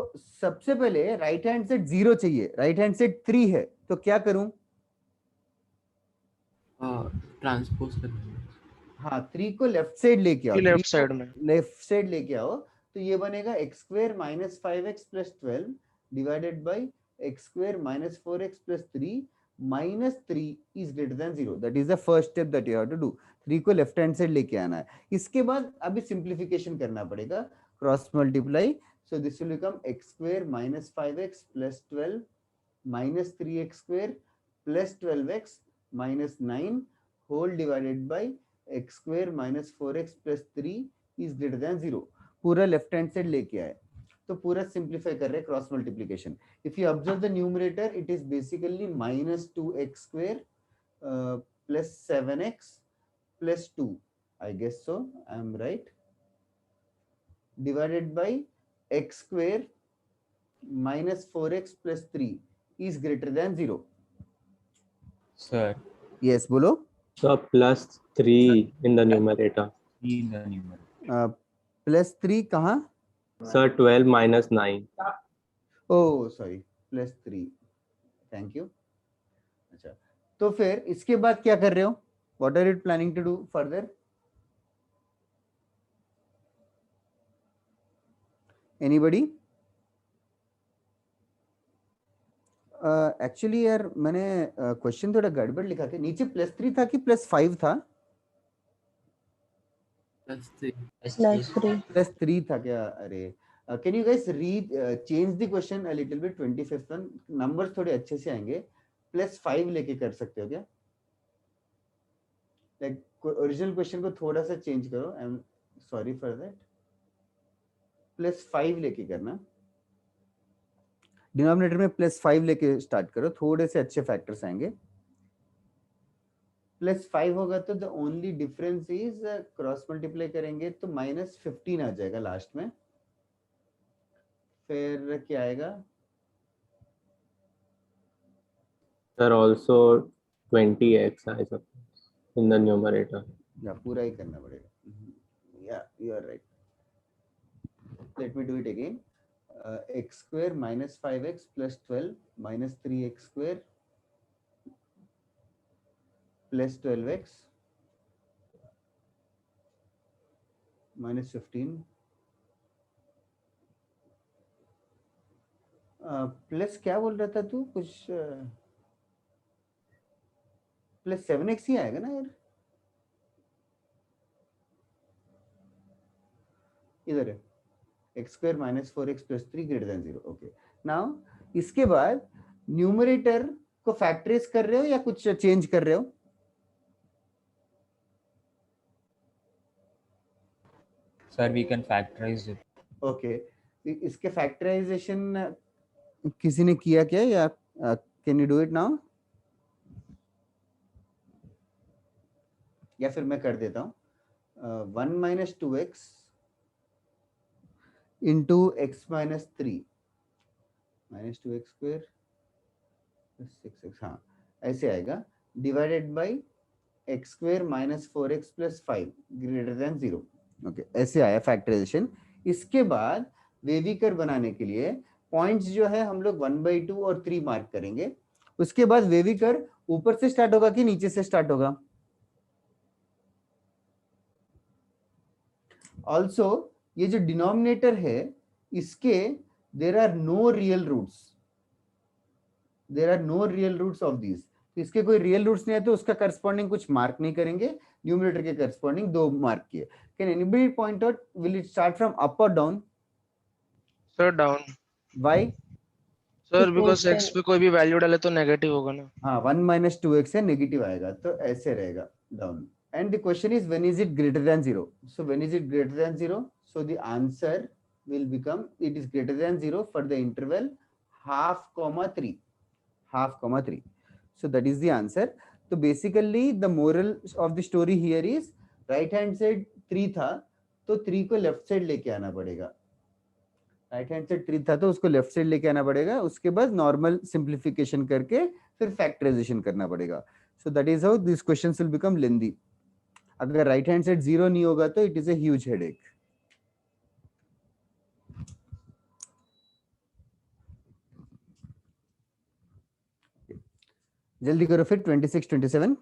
सबसे पहले राइट हैंड सेट 0 चाहिए, राइट हैंड सेट 3 है, तो क्या करूं? ट्रांसपोज करना। हाँ, 3 को लेफ्ट साइड लेके आओ, लेफ्ट साइड में लेफ्ट साइड लेके आओ, तो ये बनेगा x² - 5x + 12 divided by x² - 4x + 3 -3 is greater than 0. That is the first step that you have to do. 3 को लेफ्ट हैंड साइड लेके आना है। इसके बाद अभी सिंप्लीफिकेशन करना पड़ेगा, cross multiply. So this will become x² - 5x + 12 -3x² + 12x - 9 whole divided by x square minus 4x plus 3 is greater than 0, पूरा लेफ्ट हैंड साइड लेके आए तो पूरा सिंप्लीफाई कर रहे हैं cross multiplication. If you observe the numerator it is basically minus 2x square plus 7x plus 2, I guess so, I am right, divided by x square minus 4x plus 3 is greater than 0. Sir, Yes, bolo. So plus 3 in the numerator. 3 in the numerator. Plus 3 कहाँ? Sir, 12 minus 9. Oh, sorry, plus 3. Thank you. अच्छा, तो फिर इसके बाद क्या कर रहे हो? What are you planning to do further? Anybody? Actually यार मैंने क्वेश्चन थोड़ा गड़बड़ लिखा था. नीचे +3 था कि +5 था? +3 था क्या? अरे can you guys read change the question a little bit. 25th one numbers थोड़े अच्छे से आएंगे. +5 लेके कर सकते हो क्या? लाइक ओरिजिनल क्वेश्चन को थोड़ा सा चेंज करो. I am sorry for that. +5 लेके करना. डिनोमिनेटर में +5 लेके स्टार्ट करो, थोड़े से अच्छे फैक्टर्स आएंगे. +5 होगा तो the only difference is cross multiply करेंगे तो -15 आ जाएगा लास्ट में. फिर क्या आएगा? Sir, also 20x I suppose in the numerator. या पूरा ही करना पड़ेगा. Yeah you are right. Let me do it again. x square minus 5x plus 12 minus 3x square plus 12x minus 15 plus क्या बोल रहा था तू? कुछ प्लस 7x ही आएगा ना यार. इधर है x square minus 4x plus 3 greater than 0. Okay. Now इसके बाद न्यूमरेटर को फैक्टराइज कर रहे हो या कुछ चेंज कर रहे हो? Sir, we can factorize it. Okay. इसके फैक्टराइजेशन किसी ने किया क्या या can you do it now? या फिर मैं कर देता हूँ. 1 minus 2x into x minus 3 minus 2x square plus 6x. हाँ ऐसे आएगा. Divided by x square minus 4x plus 5 greater than 0. Okay, ऐसे आया फैक्टराइजेशन. इसके बाद वेविकर बनाने के लिए पॉइंट्स जो है हम लोग 1/2 और 3 मार्क करेंगे. उसके बाद वेविकर ऊपर से स्टार्ट होगा कि नीचे से स्टार्ट होगा? ऑल्सो ये जो डिनोमिनेटर है इसके there are no real roots. There are no real roots of this. तो इसके कोई रियल रूट्स नहीं है तो उसका करस्पॉन्डिंग कुछ मार्क नहीं करेंगे. न्यूमरेटर के करस्पॉन्डिंग 2 मार्क किए. Can anybody point out will it start from up और down? Sir down. Why? Sir because x पे कोई भी वैल्यू डाले तो नेगेटिव होगा ना. हाँ 1 minus 2x है, नेगेटिव आएगा तो ऐसे रहेगा down. And the question is when is it greater than 0? So when is it greater than 0? So the answer will become it is greater than 0 for the interval 0.5, 3. So that is the answer. So basically the moral of the story here is right hand side 3 था तो 3 को left side लेके आना पड़ेगा. Right hand side 3 था तो उसको left side लेके आना पड़ेगा. उसके बाद नॉर्मल सिंप्लीफिकेशन करके फिर फैक्टराइजेशन करना पड़ेगा. So that is how these questions will become lengthy. अगर राइट हैंड साइड 0 नहीं होगा तो it is a huge headache. जल्दी करो फिर 26, 27.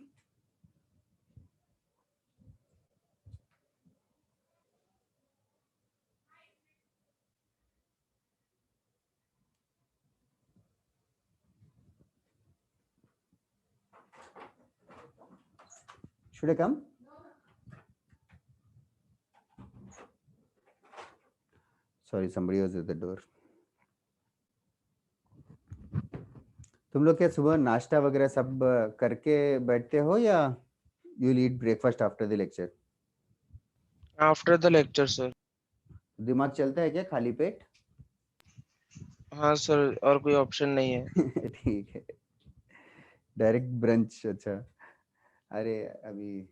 Should I come? Sorry, somebody was at the door. तुम लोग क्या सुबह नाश्ता वगैरह सब करके बैठते हो या you'll eat breakfast after the lecture. After the lecture sir. दिमाग चलता है क्या खाली पेट? हाँ सर, और कोई ऑप्शन नहीं है. ठीक है, डायरेक्ट ब्रंच. अच्छा, अरे अभी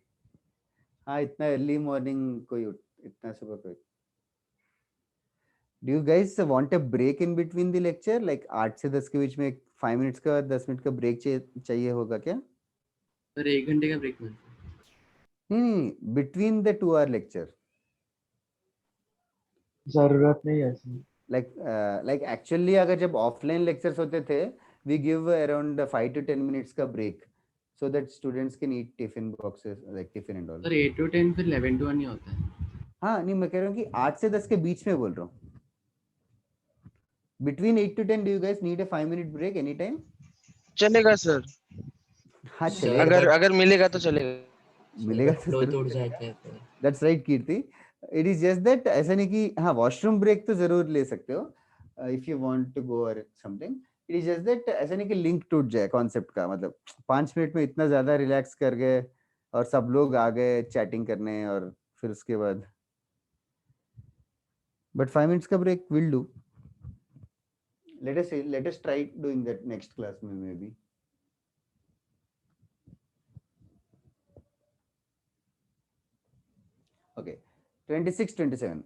हाँ, इतना अर्ली मॉर्निंग कोई इतना सुबह कोई. Do you guys want a break in between the lecture, like 8 से 10 के बीच में 5 मिनट्स का 10 मिनट का ब्रेक चाहिए होगा क्या? सर 1 घंटे का ब्रेक मिलता है. नहीं, बिटवीन द 2 आवर लेक्चर. जरूरत नहीं है ऐसी. लाइक एक्चुअली अगर जब ऑफलाइन लेक्चर्स होते थे, we give around 5 to 10 minutes का break so that students can eat tiffin boxes, like tiffin and all. Sir 8 to 10 फिर 11 to 1 ही होता है. हाँ नहीं, मैं कह रहा हूँ कि 8 से 10 के बीच में बोल रहा हूँ. Between 8 to 10, do you guys need a 5-minute break anytime? चलेगा सर. हाँ Sir, चलेगा. अगर but- अगर मिलेगा तो चलेगा. मिलेगा तो फ्लो जरूर टूट चलेगा. जाता है फिर. That's right Kirti. It is just that ऐसा नहीं कि हाँ वॉशरूम ब्रेक तो जरूर ले सकते हो if you want to go or something. It is just that ऐसा नहीं कि लिंक टूट जाए कॉन्सेप्ट का. मतलब 5 मिनट में इतना ज्यादा रिलैक्स कर गए और सब लोग आ गए चैटिंग करने, और फिर उसके बाद बट 5 मिनट्स का break will do. let us try doing that next class में maybe. Okay, 26 27.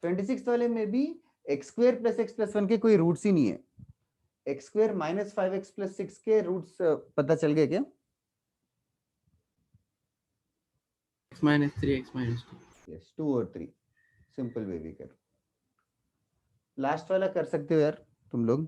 26 वाले में भी x square plus x plus 1 के कोई रूट्स ही नहीं है. x square minus 5x plus 6 के रूट्स पता चल गए क्या? x minus 3 x minus 2. Yes, 2 और 3. सिंपल वे भी कर. लास्ट वाला कर सकते हो यार तुम लोग.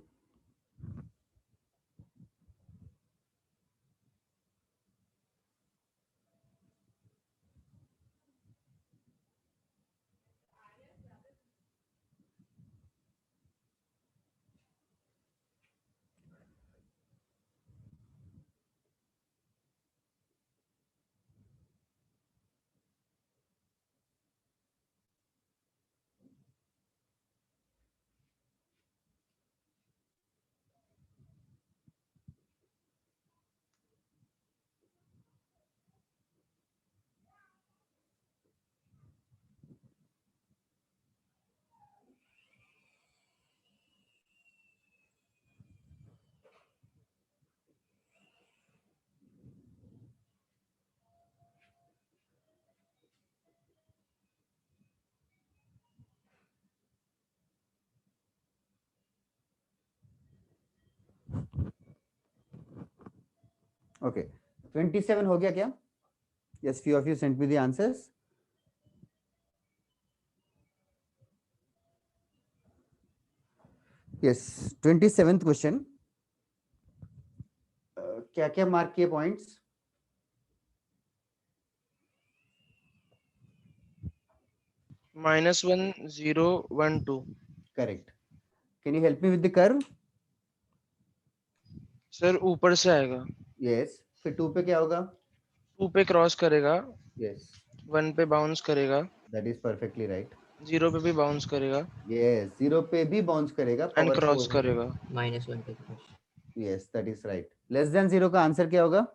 ओके, 27 हो गया क्या? Yes, few of you sent me the answers. Yes, 27th question. क्या क्या मार्क किए points? -1 0 1 2. Correct. Can you help me with the curve? Sir ऊपर से आएगा. यस, फिर 2 पे क्या होगा? 2 पे क्रॉस करेगा, यस, 1 पे बाउंस करेगा, दैट इज परफेक्टली राइट. 0 पे भी बाउंस करेगा यस, 0 पे भी बाउंस करेगा, एंड power क्रॉस 4 करेगा. -1 पे cross. Yes, that is right. Less than 0 का आंसर क्या होगा?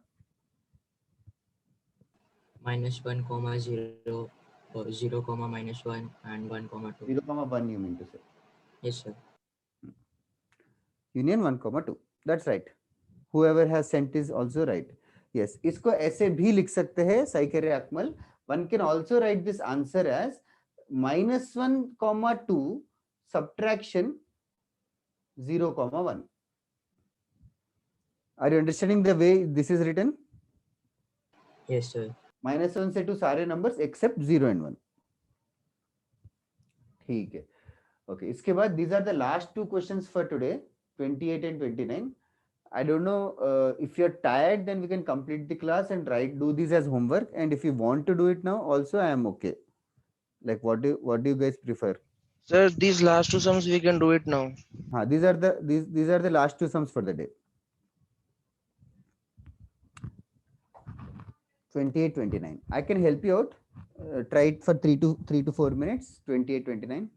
-1, 0, 0, -1 and 1, 2. 0, 1 you mean to say. Yes, sir. Union 1, 2. That's right. Whoever has sent is also right. Yes, इसको ऐसे भी लिख सकते हैं साइकेरे Akmal. One can also write this answer as -1, 2 subtraction 0, 1. Are you understanding the way this is written? Yes, sir. -1 से 2 सारे numbers except 0 and 1. ठीक है. Okay, इसके बाद these are the last 2 questions for today, 28 and 29. I don't know if you're tired, then we can complete the class and do these as homework. And if you want to do it now, also I am okay. Like what do you guys prefer? Sir, these last two sums we can do it now. These are the last 2 sums for the day. 28, 29. I can help you out. Try it for 3 to 4 minutes. 28, 29.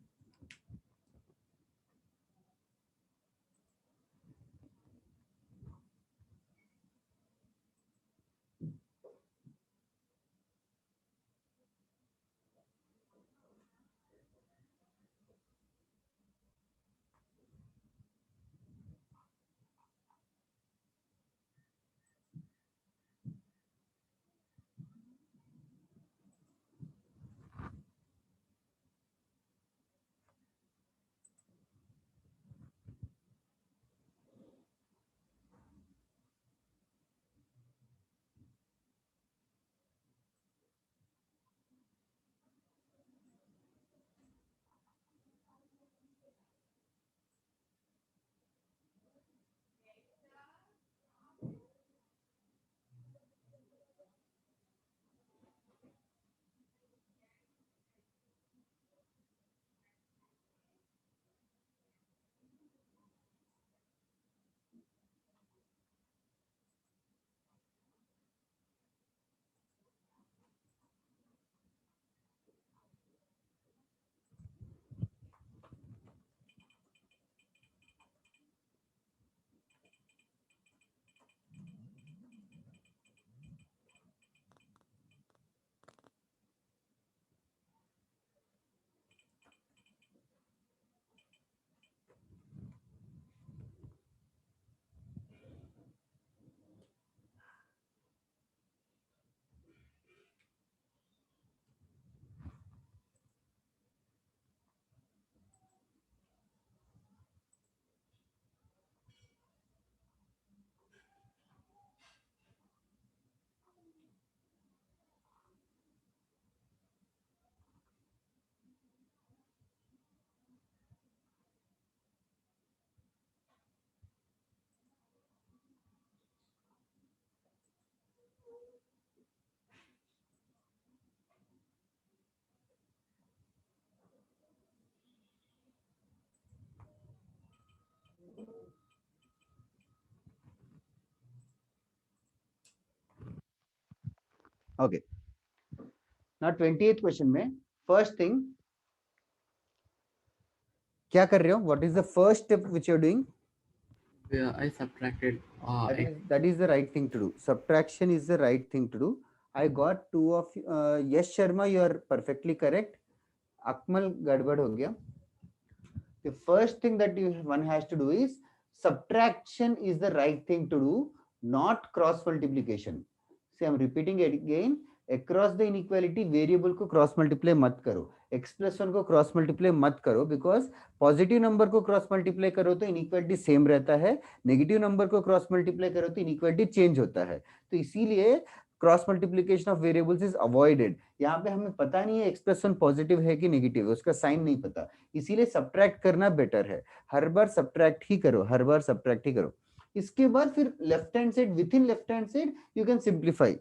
Okay. Now 28th question में first thing क्या कर रहे हो? What is the first step which you're doing? Yeah, I subtracted that is the right thing to do. Subtraction is the right thing to do. I got two of yes Sharma, you are perfectly correct. Akmal गड़बड़ हो गया. The first thing that one has to do is subtraction is the right thing to do, not cross multiplication. See, I'm repeating it again. Across the inequality variable को cross multiply मत करो, x plus 1 को cross multiply मत करो, because positive number को cross multiply करो तो inequality same रहता है, negative number को cross multiply करो तो inequality change होता है. तो इसीलिए cross multiplication of variables is avoided. यहाँ पे हमें पता नहीं है एक्स प्लस वन पॉजिटिव है कि नेगेटिव है, उसका साइन नहीं पता, इसीलिए सब्ट्रैक्ट करना बेटर है. हर बार सब्ट्रैक्ट ही करो, हर बार सब्ट्रैक्ट ही करो. इसके बाद फिर left hand side, within left hand side you can simplify.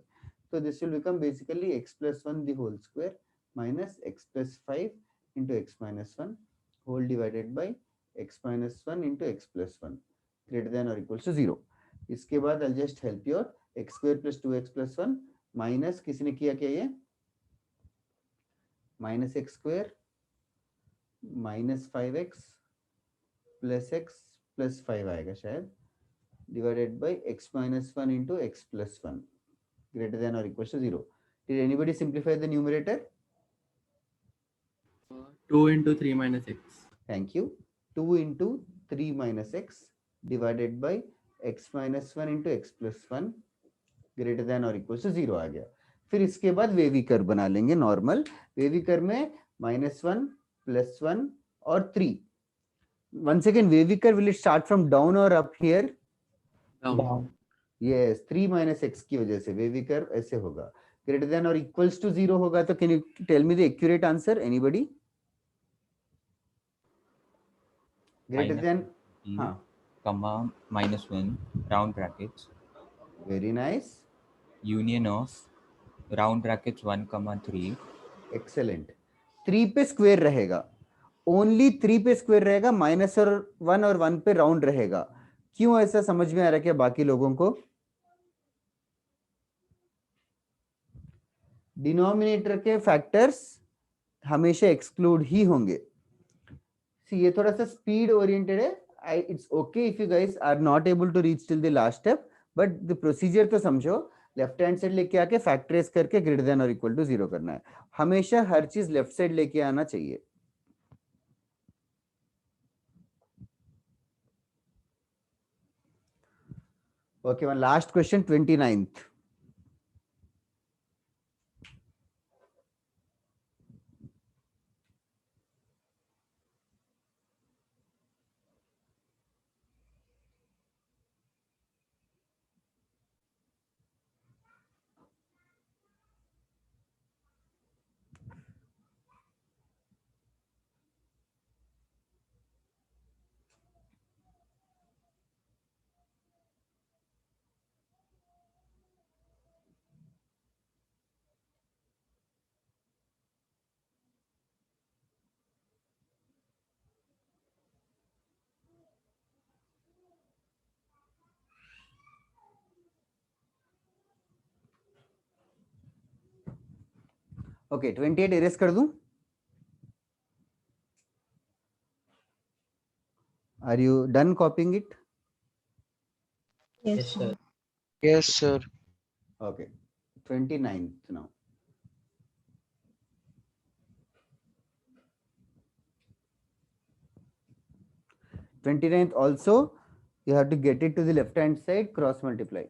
तो this will become basically x plus one the whole square minus x plus 5 into x minus 1 whole divided by x minus 1 into x plus 1 greater than और equal to 0. इसके बाद I just help your x square plus 2x plus 1 minus किसी ने किया क्या, ये minus x square minus 5x plus x plus 5 आएगा शायद, divided by x minus 1 into x plus 1 greater than और equal to 0. Did anybody simplify the numerator? 2 into 3 minus x. Thank you. 2 into 3 minus x divided by x minus 1 into x plus 1 greater than और equal to 0 आ गया. फिर इसके बाद wavy curve बना लेंगे normal. Wavy curve में -1 +1 और 3. Once again, wavy curve will it start from down or up here? Down. Yes, 3 minus x की वजह से वेवी कर्व ऐसे होगा. ग्रेटर देन और इक्वल्स टू 0 होगा. तो can you tell me the accurate answer, anybody? Greater than, हाँ, comma -1 round brackets, very nice, union of round brackets 1 comma 3. Excellent. 3 पे स्क्वायर रहेगा, ओनली 3 पे स्क्वायर रहेगा, माइनस और 1 और 1 पे राउंड रहेगा. क्यों ऐसा समझ में आ रहा है क्या बाकी लोगों को? डिनोमिनेटर के फैक्टर्स हमेशा एक्सक्लूड ही होंगे. सी ये थोड़ा सा स्पीड ओरिएंटेड है. It's okay if you guys are not able to reach till the last step, but the procedure तो समझो. लेफ्ट हैंड साइड लेके आके फैक्टराइज करके ग्रेटर देन और इक्वल टू 0 करना है. हमेशा हर चीज लेफ्ट साइड लेके आना चाहिए. Okay, one last question, 29th. Okay, 28 erase कर दूं? Are you done copying it? Yes, sir. Yes, sir. Okay, 29th now. Twenty-ninth also, you have to get it to the left hand side, cross multiply.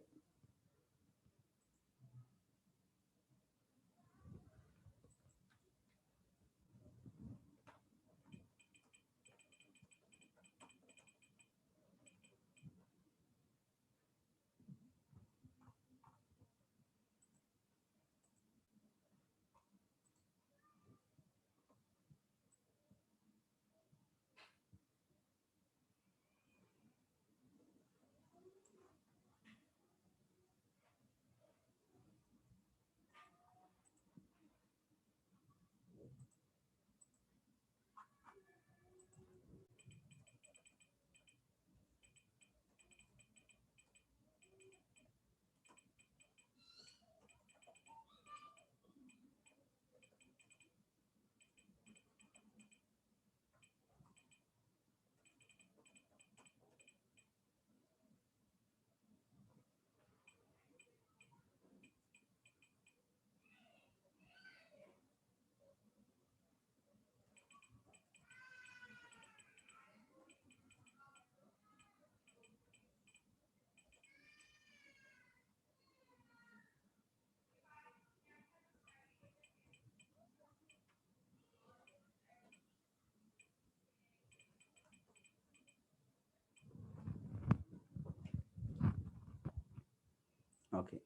Okay.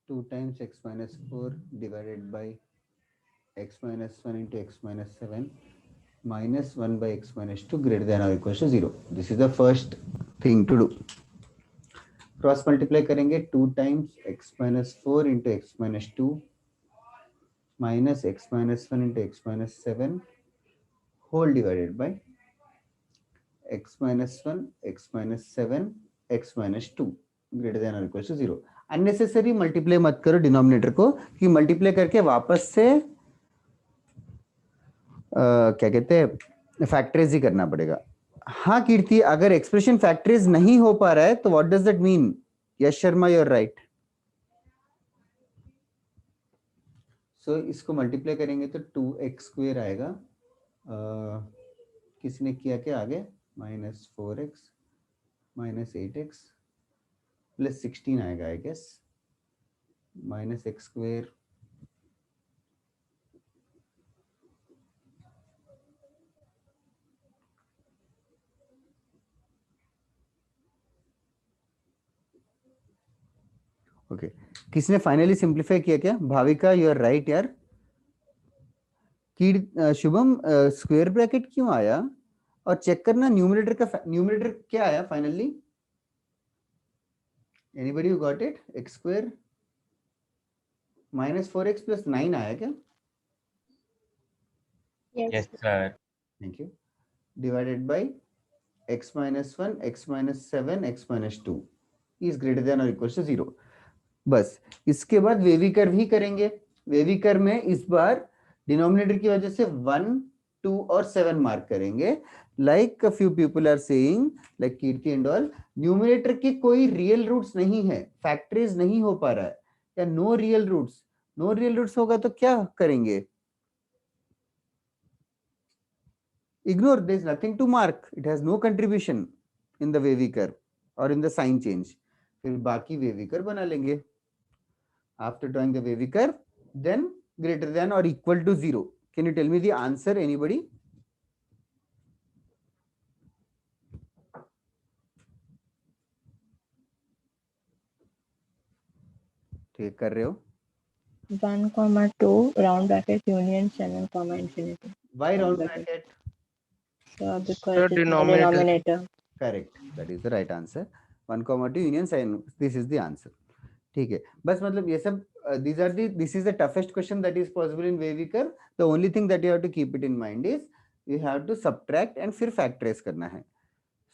2 times x minus 4 divided by x minus 1 into x minus 7 minus 1 by x minus 2 greater than or equals to 0. This is the first thing to do. Cross multiply करेंगे 2 times x minus 4 into x minus 2 minus x minus 1 into x minus 7 whole divided by x minus 1, x minus 7, x minus 2 greater than or equals to 0. Unnecessary multiply मत करो denominator को, कि multiply करके वापस से क्या कहते हैं फैक्टराइज ही करना पड़ेगा. हाँ कीर्ति, अगर एक्सप्रेशन फैक्टराइज नहीं हो पा रहा है तो what does that mean? Yash Sharma, you are right. So इसको मल्टीप्लाई करेंगे तो 2x स्क्वायर आएगा. किसने किया क्या आगे? Minus 4x minus 8x plus 16 आएगा I guess, minus x square okay. किसने फाइनली सिंप्लीफाई किया क्या? भाविका, यू आर राइट यार. शुभम, स्क्वायर ब्रैकेट क्यों आया? और चेक करना न्यूमरेटर क्या आया finally. Anybody who got it? X square minus 4x plus 9 आया क्या? Yes, sir. Thank you. Divided by x minus 1, x minus 7, x minus 2 is greater than or equals to 0. बस इसके बाद वेवी कर्व ही करेंगे. Wavy curve में इस बार denominator की वजह से 1, 2 और 7 मार्क करेंगे. Like a few people are saying, like Kirti and all, numerator के कोई रियल रूट्स नहीं है, फैक्टराइज नहीं हो पा रहा है, yeah no real roots. No real roots होगा तो क्या करेंगे? Ignore, there is nothing to mark. It has no contribution in the wavy curve or in the sign change. फिर बाकी wavy curve बना लेंगे. After drawing the wavy curve, then greater than or equal to 0. Can you tell me the answer, anybody? ठीक कर रहे हो? 1, 2 round bracket union 7, infinity. Why round bracket? So because Sir, it's the denominator. denominator. Correct. That is the right answer. 1, 2 union sign. This is the answer. ठीक है. बस मतलब ये सब this is the toughest question that is possible in wavy curve. The only thing that you have to keep it in mind is you have to subtract and फिर factorize करना है.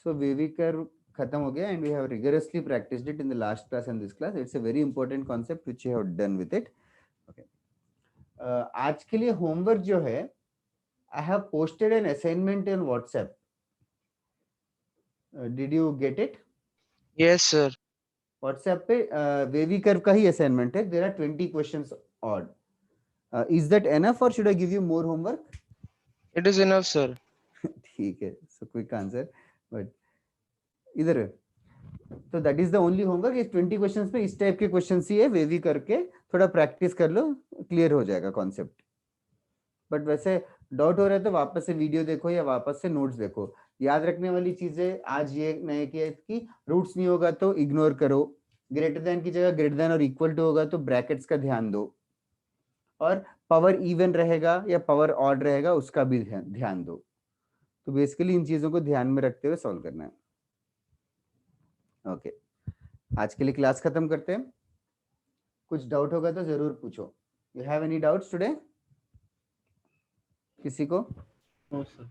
So wavy curve खत्म हो गया, and we have rigorously practiced it in the last class and this class. It's a very important concept which you have done with it. Okay. आज के लिए homework जो है, I have posted an assignment on WhatsApp. Did you get it? Yes, sir. WhatsApp पे wavy curve का ही assignment है. There are 20 questions odd. Is that enough or should I give you more homework? It is enough, sir. ठीक है. So quick answer. But इधर है. तो that is the only homework. इस 20 questions पे इस टाइप के questions ही है. wavy करके थोड़ा practice कर लो, clear हो जाएगा concept. बट वैसे डाउट हो रहा है तो वापस से वीडियो देखो या वापस से नोट्स देखो. याद रखने वाली चीजें आज ये नए किया कि रूट्स नहीं होगा तो इग्नोर करो. ग्रेटर देन की जगह ग्रेटर देन और इक्वल टू होगा तो ब्रैकेट्स का ध्यान दो. और पावर इवन रहेगा या पावर ऑड रहेगा उसका भी ध्यान दो. तो बेसिकली इन चीजों को ध्यान में रखते हुए सॉल्व करना है. ओके, आज के लिए क्लास खत्म करते हैं. कुछ डाउट होगा तो जरूर पूछो. You have any doubts today? किसी को? No, sir.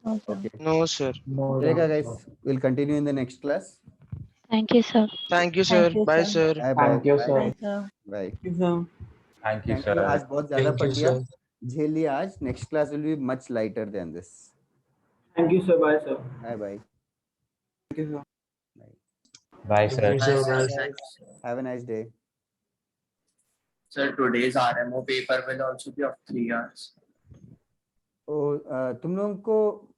Okay. No, sir. चलेगा guys. We'll continue in the next class. Thank you, sir. Thank you, sir. Thank you, Bye, sir. sir. Bye bye. Thank you, Bye. sir. Bye, sir. Bye. Thank you, Thank sir. you. आज बहुत ज्यादा Thank पढ़ you, लिया. sir. झेल लिया आज. Next class will be much lighter than this. Thank you, sir. Bye, sir. Bye bye. Thank you, sir. Bye, sir. Thank you, sir. Have a nice day. Sir, today's RMO paper will also be of 3 hours. तुम लोगों को